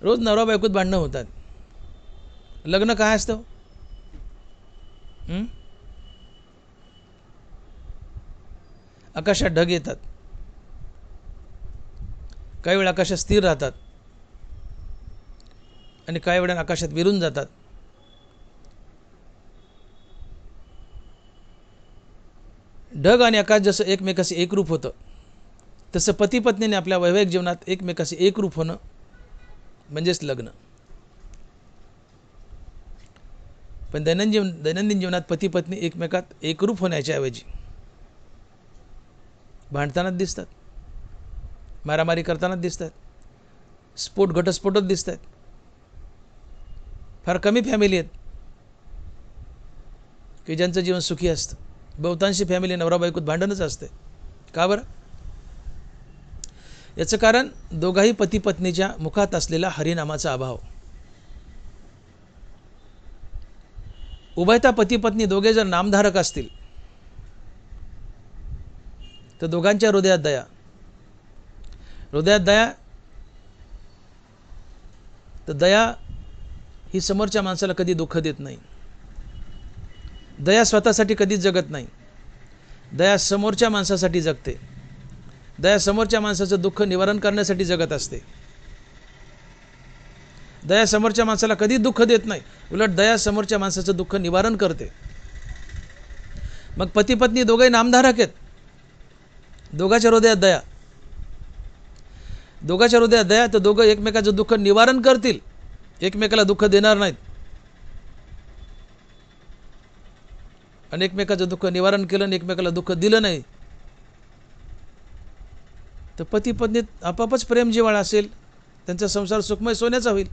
रोज नवरा बायकोत भांडणं होतात. लग्न काय असतं. आकाशात ढग येतात, काही वेळा आकाशात स्थिर राहतात आणि काही वेळा आकाशात विरून जातात. ढग आणि आकाश जसं एकमेकाशी एकरूप होतं तसं पती पत्नीने आपल्या वैवाहिक जीवनात एकमेकाशी एकरूप होणं म्हणजेच लग्न. पण दैनंदिन जीवनात पती पत्नी एकमेकात एकरूप होण्याच्या ऐवजी भांडतानाच दिसतात, मारामारी करतानाच दिसतात, घटस्फोटच दिसत आहेत. फार कमी फॅमिली आहेत की ज्यांचं जीवन सुखी असतं. बहुतांशी फॅमिली नवरा बायकोत भांडणच असते. का बरं. याचं कारण दोघाही पती पत्नीच्या मुखात असलेला हरिनामाचा अभाव. उभयता पती पत्नी दोघे जर नामधारक असतील तर दोघांच्या हृदयात दया. तर दया ही समोरच्या माणसाला कधी दुःख देत नाही. दया स्वतःसाठी कधीच जगत नाही. दया समोरच्या माणसासाठी जगते. दया समोरच्या माणसाचं दुःख निवारण करण्यासाठी जगत असते. दया समोरच्या माणसाला कधीच दुःख देत नाही, उलट दया समोरच्या माणसाचं दुःख निवारण करते. मग पती पत्नी दोघे नामधारक आहेत. दोघांच्या हृदयात दया. दोघांच्या हृदयात दया तर दोघं एकमेकाचं दुःख निवारण करतील, एकमेकाला दुःख देणार नाहीत. आणि एकमेकाचं दुःख निवारण केलं आणि एकमेकाला दुःख दिलं नाही, तर पती पत्नीत आपापच प्रेम जिव्हाळा असेल, त्यांचा संसार सुखमय सोन्याचा होईल.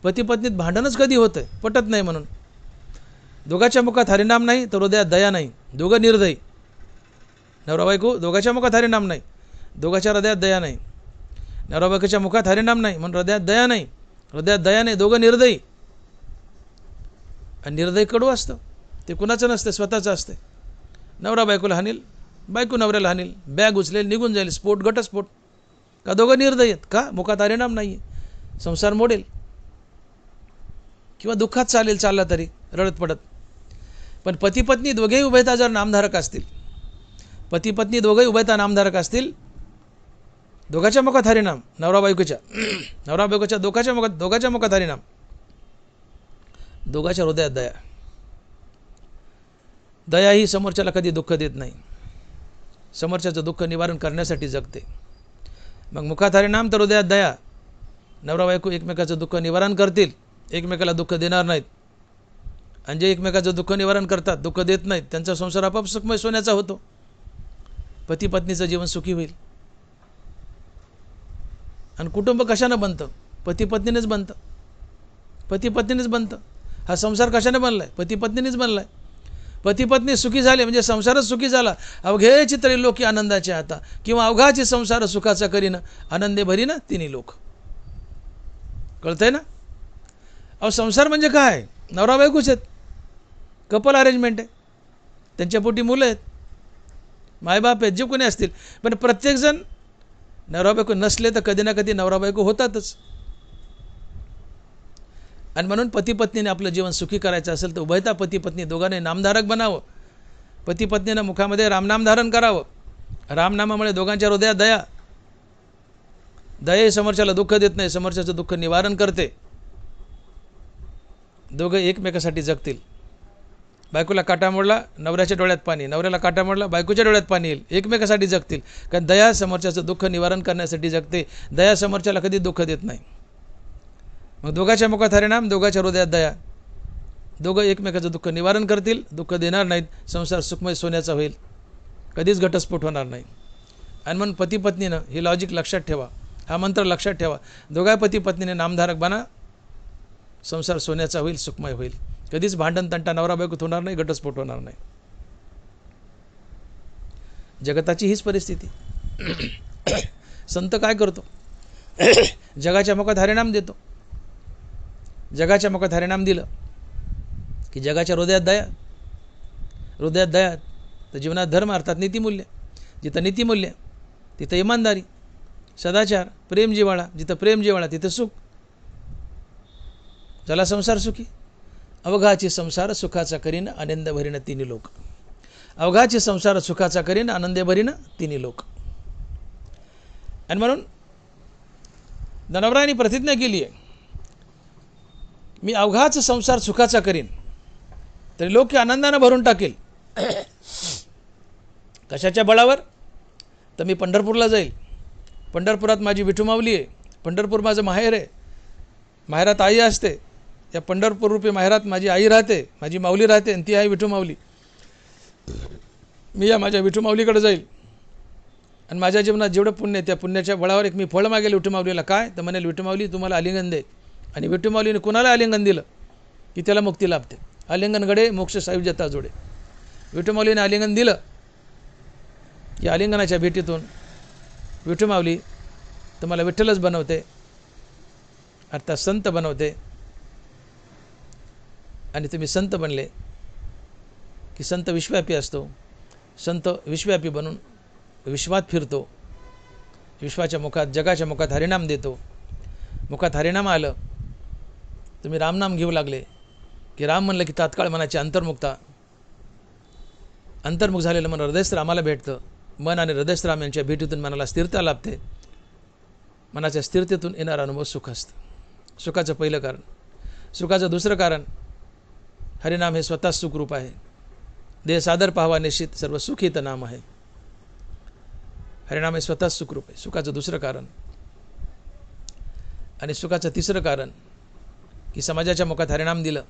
पती पत्नीत भांडणच कधी होतं, पटत नाही म्हणून. दोघाच्या मुखात हरिनाम नाही तर हृदयात दया नाही. दोघं निर्दयी, नवरा बायको दोघाच्या मुखात हरिनाम नाही, दोघाच्या हृदयात दया नाही. नवरा बायकोच्या मुखात हरिनाम नाही म्हणून हृदयात दया नाही, हृदयात दया नाही, दोघं निर्दयी. आणि निर्दयी कडू असतं, ते कुणाचं नसतं, स्वतःचं असते. नवरा बायकोला हानील, बायको नवऱ्याला हानील, बॅग उचलेल, निघून जाईल, स्फोट घटस्फोट. का दोघं निर्दयी आहेत? का मुखात हरिनाम नाही आहे, संसार मोडेल किंवा दुःखात चालला तरी रडत पडत. पण पती पत्नी दोघेही उभयता जर नामधारक असतील, पती पत्नी दोघेही उभयता नामधारक असतील, दोघाच्या मुखात हरिनाम, नवरा बायकोच्या दोघाच्या मुखात हरिनाम, दोघाच्या हृदयात दया. दया ही समोरच्याला कधी दुःख देत नाही, समोरच्याचं दुःख निवारण करण्यासाठी जगते. मग मुखात हरिनाम तर हृदयात दया. नवरा बायको एकमेकाचं दुःख निवारण करतील, एकमेकाला दुःख देणार नाहीत. आणि जे एकमेकाचं दुःख निवारण करतात, दुःख देत नाहीत, त्यांचा संसार आपोआप सुखमय सोन्याचा होतो. पती पत्नीचं जीवन सुखी होईल. आणि कुटुंब कशानं बनतं? पती पत्नीनेच बनतं, पती पत्नीनेच बनतं. हा संसार कशाने बनलाय? पती पत्नीनेच बनलाय. पती पत्नी सुखी झाले म्हणजे संसारच सुखी झाला. अवघे चित्रे लोकी आनंदाचे आता, किंवा अवघाचे संसार सुखाचा करीन, आनंदे भरीन तिन्ही लोक. कळतंय ना? अहो संसार म्हणजे काय? नवरा बायकोच आहेत, कपल अरेंजमेंट आहे, त्यांच्या पोटी मुलं आहेत, मायबाप आहेत, जे कोणी असतील. पण प्रत्येकजण नवरा बायको नसले तर कधी ना कधी नवरा बायको होतातच. आणि म्हणून पती पत्नीने आपलं जीवन सुखी करायचं असेल तर उभयता पती पत्नी दोघांनी नामधारक बनावं. पती पत्नीनं मुखामध्ये रामनाम धारण करावं. रामनामामुळे दोघांच्या हृदयात दया. दया समोरच्याला दुःख देत नाही, समोरच्याचं दुःख निवारण करते. दोघं एकमेकासाठी जगतील. बायकोला काटा मोडला, नवऱ्याच्या डोळ्यात पाणी, नवऱ्याला काटा मोडला, बायकोच्या डोळ्यात पाणी येईल. एकमेकासाठी जगतील, कारण दया समोरच्याचं दुःख निवारण करण्यासाठी जगते. दया समोरच्याला कधी दुःख देत नाही. मग दोघाच्या मुखात हरिनाम, दोघाच्या हृदयात दया. दोघं एकमेकाचं दुःख निवारण करतील, दुःख देणार नाहीत, संसार सुखमय सोन्याचा होईल, कधीच घटस्फोट होणार नाही. आणि म्हणून पती पत्नीनं ही लॉजिक लक्षात ठेवा, हा मंत्र लक्षात ठेवा. दोघा पती पत्नीने नामधारक बना, संसार सोन्याचा होईल, सुखमय होईल. कधीच भांडण तंटा नवरा बायकोत होणार नाही, घटस्फोट होणार नाही. जगताची हीच परिस्थिती. संत काय करतो? जगाच्या मुखात हरिनाम देतो. जगाच्या मुखात हरिनाम दिलं की जगाच्या हृदयात दया. हृदयात दया तर जीवनात धर्म अर्थात नीतिमूल्य. जिथं नीतिमूल्य तिथं इमानदारी, सदाचार, प्रेम जिव्हाळा. जिथं प्रेम जिव्हाळा तिथं सुख. झाला संसार सुखी. अवघाची संसार सुखाचा करीन, आनंद भरीन तिन्ही लोक. अवघाची संसार सुखाचा करीन, आनंद भरीन तिन्ही लोक. आणि म्हणून नवराने प्रतिज्ञा केली आहे, मी अवघाच संसार सुखाचा करीन तरी लोक आनंदानं भरून टाकेल. कशाच्या बळावर? तर मी पंढरपूरला जाईल. पंढरपुरात माझी विठू माऊली आहे. पंढरपूर माझं माहेर आहे. माहेरात आई असते. या पंढरपूर रूपी माहेरात माझी आई राहते, माझी माऊली राहते, आणि ती आहे विठू माऊली. मी या माझ्या विठू माऊलीकडे जाईल आणि माझ्या जीवनात जेवढं पुण्य आहे त्या पुण्याच्या बळावर एक मी फळ मागेल विठू माऊलीला. काय? तर म्हणेल विठू माऊली तुम्हाला आलिंगन दे. आणि विठू माऊलीने कुणाला आलिंगन दिलं की त्याला मुक्ती लाभते. आलिंगन घडे मोक्ष सायुज्यता जोडे. विठू माऊलीने आलिंगन दिलं की आलिंगनाच्या भेटीतून विठू माऊली तुम्हाला विठ्ठलच बनवते, अर्थात संत बनवते. आणि तुम्ही संत बनले की संत विश्वव्यापी असतो. संत विश्वव्यापी बनून विश्वात फिरतो. विश्वाच्या मुखात, जगाच्या मुखात हरिनाम देतो. मुखात हरिनाम आलं, तुम्ही रामनाम घेऊ लागले की राम म्हणलं की तात्काळ मनाची अंतर्मुखता. अंतर्मुख झालेलं मन हृदयस्थ रामाला भेटतं. मन आणि हृदयस्थ राम यांच्या भेटीतून मनाला स्थिरता लाभते. मनाच्या स्थिरतेतून येणारा अनुभव सुख असतं. सुखाचं पहिलं कारण. सुखाचं दुसरं कारण, हरिनाम हे स्वतः सुखरूप आहे. देह सादर पाहावा निश्चित, सर्व सुख हित नाम आहे. हरिनाम हे स्वतः सुखरूप आहे. सुखाचं दुसरं कारण. आणि सुखाचं तिसरं कारण की समाजाच्या मुखात हरिनाम दिलं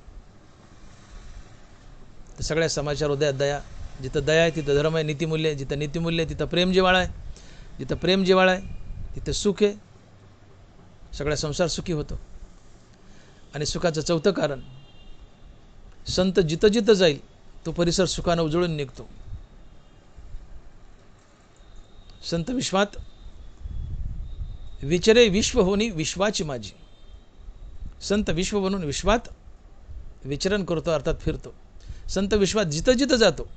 तर सगळ्या समाजाच्या हृदयात दया. जिथं दया आहे तिथं धर्म आहे, नीतिमूल्य आहे. जिथं नीतिमूल्य आहे तिथं प्रेम जिव्हाळा आहे. जिथं प्रेम जिव्हाळा आहे तिथं सुख आहे. सगळा संसार सुखी होतो. आणि सुखाचं चौथं कारण, संत जिथं जिथं जाईल तो परिसर सुखानं उजळून निघतो. संत विश्वात विचरे विश्व होनी विश्वाची माझी. संत विश्व बनून विश्वात विचरण करतो, अर्थात फिरतो. संत विश्वात जिथं जिथं जातो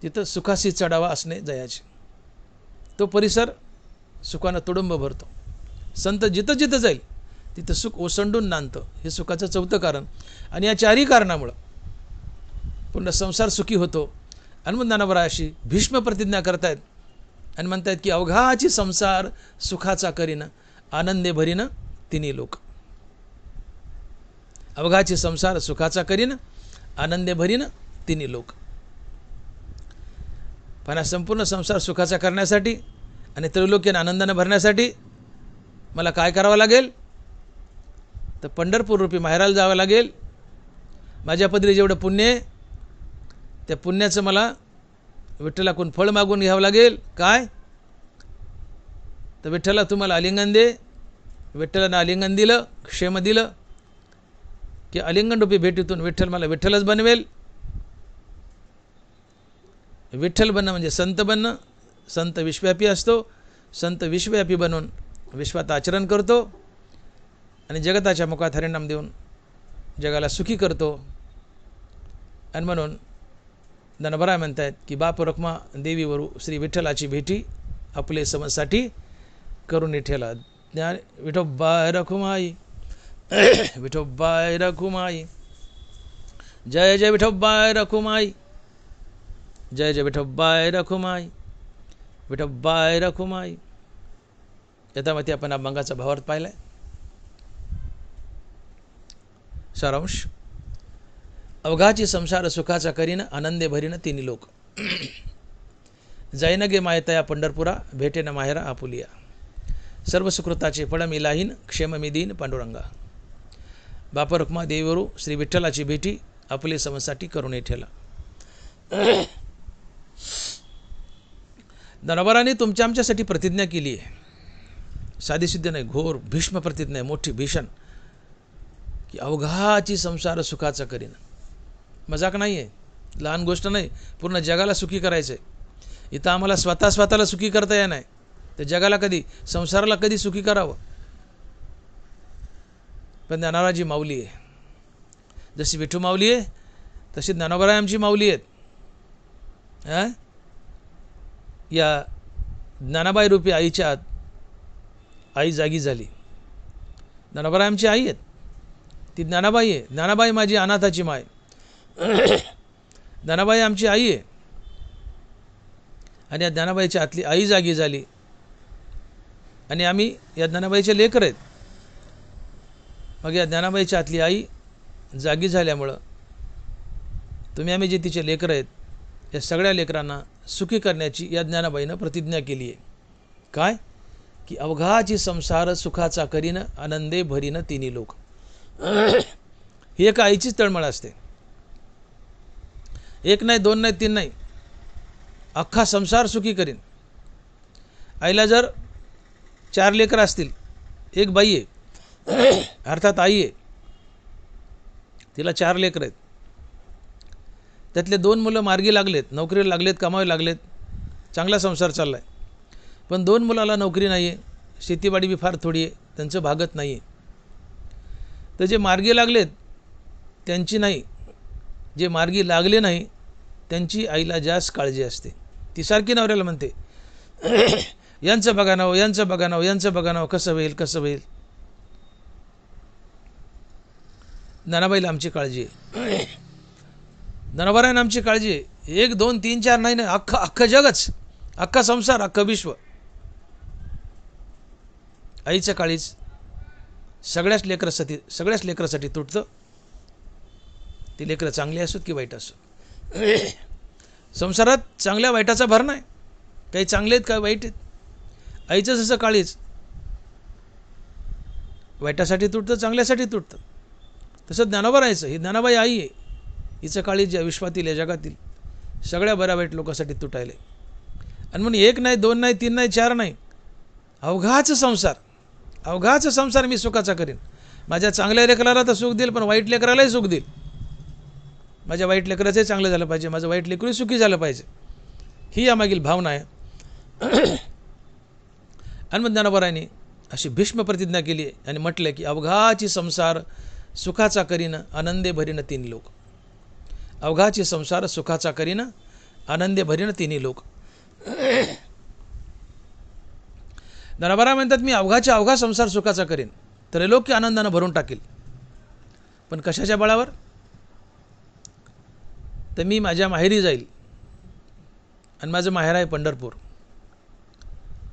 तिथं सुखाशी चढावा असणे जयाचे. तो परिसर सुखानं तुडुंब भरतो. संत जिथं जिथं जाईल तिथं सुख ओसंडून नांदतं. हे सुखाचं चौथं कारण. आणि या चारही कारणामुळं पूर्ण संसार सुखी होतो. आणि ज्ञानोबा अशी भीष्म प्रतिज्ञा करतायत आणि म्हणतायत की अवघाची संसार सुखाचा करीन, आनंदे भरीन तिन्ही लोक. अवघाची संसार सुखाचा करीन, आनंदे भरीन तिन्ही लोक. पण हा संपूर्ण संसार सुखाचा करण्यासाठी आणि त्रैलोक्याने आनंदाने भरण्यासाठी मला काय करावं लागेल? तर पंढरपूर रूपी माहेराला जावं लागेल. माझ्या पदरी जेवढं पुण्य आहे त्या पुण्याचं मला विठ्ठलाकडून फळ मागून घ्यावं लागेल. काय? तर विठ्ठला तुम्हाला आलिंगन दे. विठ्ठलानं आलिंगन दिलं, क्षेम दिलं की आलिंगन रूपी भेटीतून विठ्ठल मला विठ्ठलच बनवेल. विठ्ठल बनणं म्हणजे संत बनणं. संत विश्वव्यापी असतो. संत विश्वव्यापी बनून विश्वात आचरण करतो आणि जगताच्या मुखात हरिनाम देऊन जगाला सुखी करतो. आणि म्हणून ज्ञानोबा म्हणतायत की बाप रखमा देवीवरू श्री विठ्ठलाची भेटी आपले समजसाठी करून ठेला. ज्ञान विठोबाय रखुमाई, विठोबाय रखुमाई, जय जय विठोबाय रखुमाई, जय जय विठोबाय रखुमाई, विठोबाय रखुमाई. यथामती आपण अभंगाचा भावार्थ पाहिलाय. सारांश, अवघाची संसार सुखाचा करीन, आनंदे भरीन तिन्ही लोक. जाईन गे मायतया पंढरपुरा, भेटेन माहेरा आपुलिया. सर्व सुकृताचे फळ मी लाहीन, क्षेम मी देईन पांडुरंगा. बाप रखमा देवीवरू श्री विठ्ठलाची भेटी आपले समजसाठी करून ठेला. ज्ञानोबांनी तुमच्या आमच्यासाठी प्रतिज्ञा केली आहे. साधी सिद्ध नाही, घोर भीष्म प्रतिज्ञा आहे, मोठी भीषण, की अवघाची संसार सुखाचा करीन. मजाक नाही आहे, लहान गोष्ट नाही. पूर्ण जगाला सुखी करायचं आहे. इथं आम्हाला स्वतःला सुखी करता येणार नाही, तर जगाला कधी, संसाराला कधी सुखी करावं. पण ज्ञानोबाची माऊली आहे. जशी विठू माऊली आहे तशी ज्ञानोबा आमची माऊली आहेत. या ज्ञानाबाई रूपी आईच्या आई जागी झाली. ज्ञानोबा आमची आई आहेत, ती ज्ञानाबाई आहे. ज्ञानाबाई माझी अनाथाची माय. ज्ञानाबाई आमची आई आहे आणि या ज्ञानाबाईच्या आतली आई जागी झाली आणि आम्ही या ज्ञानाबाईचे लेकर आहेत. मग या ज्ञानाबाईच्या आतली आई जागी झाल्यामुळं तुम्ही आम्ही जे तिचे लेकर आहेत या सगळ्या लेकरांना सुखी करण्याची या ज्ञानाबाईनं प्रतिज्ञा केली आहे. काय? की अवघाची संसार सुखाचा करीन, आनंदे भरीन तिन्ही लोक. ही एका आईचीच तळमळ असते. एक नाही, दोन नाही, तीन नाही, अख्खा संसार सुखी करीन. आईला जर 4 लेकर असतील, एक बाई आहे अर्थात आई आहे, तिला 4 लेकर आहेत. त्यातले 2 मुलं मार्गी लागलेत, नोकरीला लागलेत, कमावे लागलेत, चांगला संसार चालला आहे. पण 2 मुलाला नोकरी नाही आहे, शेतीवाडी बी फार थोडी आहे, त्यांचं भागत नाही आहे. तर जे मार्गी लागलेत त्यांची नाही, जे मार्गी लागले नाही त्यांची आईला जास्त काळजी असते. ती सारखी नवऱ्याला म्हणते, यांचं बघा नाव, यांचं बघा नाव, यांचं बघा नाव, कसं होईल, कसं होईल. ज्ञानाबाईला आमची काळजी आहे, ज्ञानोबांना आमची काळजी आहे. 1, 2, 3, 4 नाही, अख्खं जगच, अख्खा संसार, अख्खं विश्व आईच्या काळीच सगळ्याच लेकरासाठी तुटतं. ती लेकरं चांगली असोत की वाईट असोत. संसारात चांगल्या वाईटाचा भर नाही, काही चांगले आहेत काही वाईट आहेत. आईचं जसं काळीच वाईटासाठी तुटतं, चांगल्यासाठी तुटतं, तसं ज्ञानोबा राहायचं. ही ज्ञानाबाई आई आहे, हिचं काळीज या विश्वातील या जगातील सगळ्या बऱ्या वाईट लोकांसाठी तुटायले. आणि म्हणून 1 नाही 2 नाही 3 नाही 4 नाही, अवघाच संसार मी सुखाचा करीन. माझ्या चांगल्या लेकराला तर सुख देईल, पण वाईट लेकरालाही सुख देईल. माझ्या वाईट लेकराचंही चांगलं झालं पाहिजे, माझं वाईट लेकरही सुखी झालं पाहिजे, ही यामागील भावना आहे. आणि मग ज्ञानोबारायांनी अशी भीष्म प्रतिज्ञा केली आणि म्हटलं की अवघाची संसार सुखाचा करीन आनंदे भरीन तिन्ही लोक. अवघाची संसार सुखाचा करीन आनंदे भरीन तिन्ही लोक. ज्ञानोबा म्हणतात मी अवघा संसार सुखाचा करीन, त्रैलोक्य आनंदानं भरून टाकील. पण कशाच्या बळावर? तर मी माझ्या माहेरी जाईल, आणि माझं माहेर आहे पंढरपूर.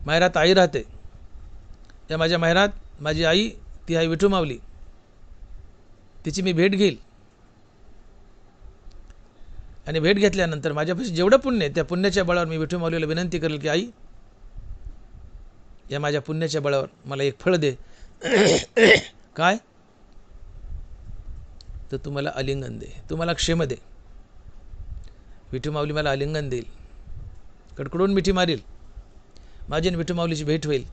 माहेरात आई राहते. या माझ्या माहेरात माझी आई ती आहे विठू माऊली. तिची मी भेट घेईल, आणि भेट घेतल्यानंतर माझ्यापाशी जेवढं पुण्य आहे त्या पुण्याच्या बळावर मी विठू माऊलीला विनंती करेल की आई, या माझ्या पुण्याच्या बळावर मला एक फळ दे. काय? तर तुम्हाला आलिंगन दे, तुम्हाला क्षेम दे. विठू माऊली मला आलिंगन देईल, कडकडून मिठी मारील, माझी आणि विठू माऊलीची भेट होईल.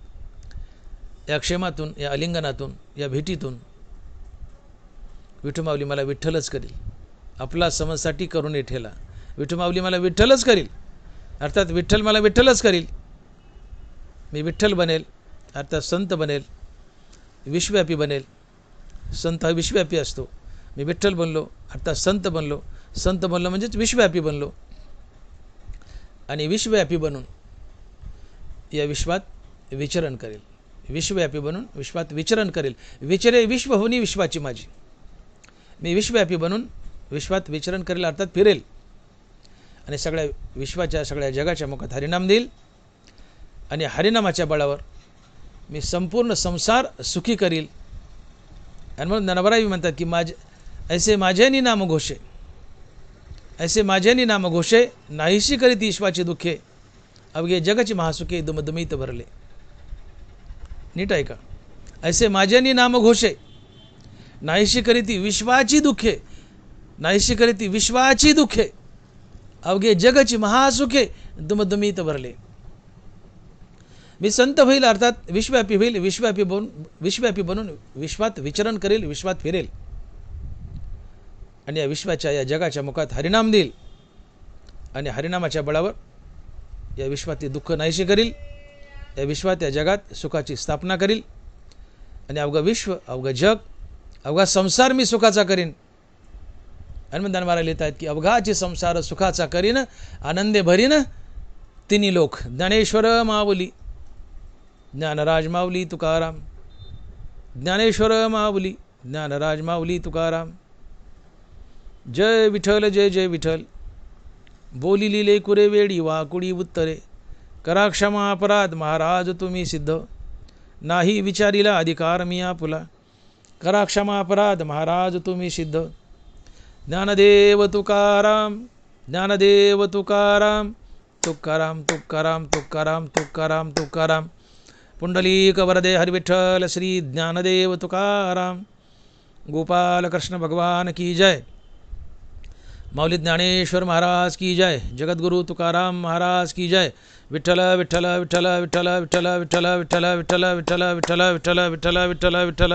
या क्षेमातून, या आलिंगनातून, या भेटीतून विठू माऊली मला विठ्ठलच करील. आपला समजसाठी करून ठेला विठू माऊली मला विठ्ठलच करील, अर्थात विठ्ठल मला विठ्ठलच करील. मी विठ्ठल बनेल, अर्थात संत बनेल, विश्वव्यापी बनेल. संत हा विश्वव्यापी असतो. मी विठ्ठल बनलो, अर्थात संत बनलो. संत बनलो म्हणजेच विश्वव्यापी बनलो, आणि विश्वव्यापी बनून या विश्वात विचरण करेल. विश्वव्यापी बनून विश्वात विचरण करेल. विचरे विश्व होनी विश्वाची माझी. मी विश्वव्यापी बनून विश्वात विचरण करेल, अर्थात फिरेल, आणि सगळ्या विश्वाच्या सगळ्या जगाच्या मुखात हरिनाम देईल. आणि हरिनामाच्या बळावर मी संपूर्ण संसार सुखी करील. आणि म्हणून ज्ञानोबाराय म्हणतात की ऐसे माझ्यानी नाम घोषे, ऐसे माझ्यानी नाम घोषे, नाहीशी करीत ईश्वाची दुःखे, अवघे जगाची महासुखे दुमदुमीत भरले. नीट आहे का? ऐसे माझ्यानी नाम घोषे, नाहीशी करीती विश्वाची दुःखे, नाहीशी करीती विश्वाची दुःखे, अवघे जगाची महासुखे दुमदुमीत भरले. मी संत होईल, अर्थात विश्वव्यापी होईल. विश्वव्यापी बनून विश्वात विचरण करेल, विश्वात फिरेल, आणि या विश्वाच्या या जगाच्या मुखात हरिनाम देईल. आणि हरिनामाच्या बळावर या विश्वातील दुःख नाहीशी करील, या विश्वात या जगात सुखाची स्थापना करील. आणि अवघं विश्व, अवघं जग, अवघा संसार मी सुखाचा करीन. आणि मग ज्ञानोबा लिहित आहेत की अवघाची संसार सुखाचा करीन आनंदे भरीन तिन्ही लोक. ज्ञानेश्वर माऊली, ज्ञानराज माऊली तुकाराम. ज्ञानेश्वर माऊली, ज्ञानराज माऊली तुकाराम. जय विठ्ठल, जय जय विठ्ठल. बोलिली लेकुरे वेडी वाकुडी उत्तरे, करा क्षमा अपराध महाराज तुम्ही सिद्ध. नाही विचारिला अधिकार मी आपुला, करा क्षमा अपराध महाराज तुम्ही सिद्ध. ज्ञानदेव तुकाराम, ज्ञानदेव तुकाराम. तुकाराम तुकाराम तुकाराम तुकाराम तुकाराम. पुंडलीक वरदे हरिविठ्ठल श्री ज्ञानदेव तुकाराम. गोपाल कृष्ण भगवान की जय. माऊली ज्ञानेश्वर महाराज की जय. जगद्गुरु तुकाराम महाराज की जय. विठ्ठल विठ्ठल विठ्ठल विठ्ठल विठ्ठल विठ्ठल विठ्ठल विठ्ठल विठ्ठल विठ्ठल विठ्ठल विठ्ठल विठ्ठल विठ्ठल.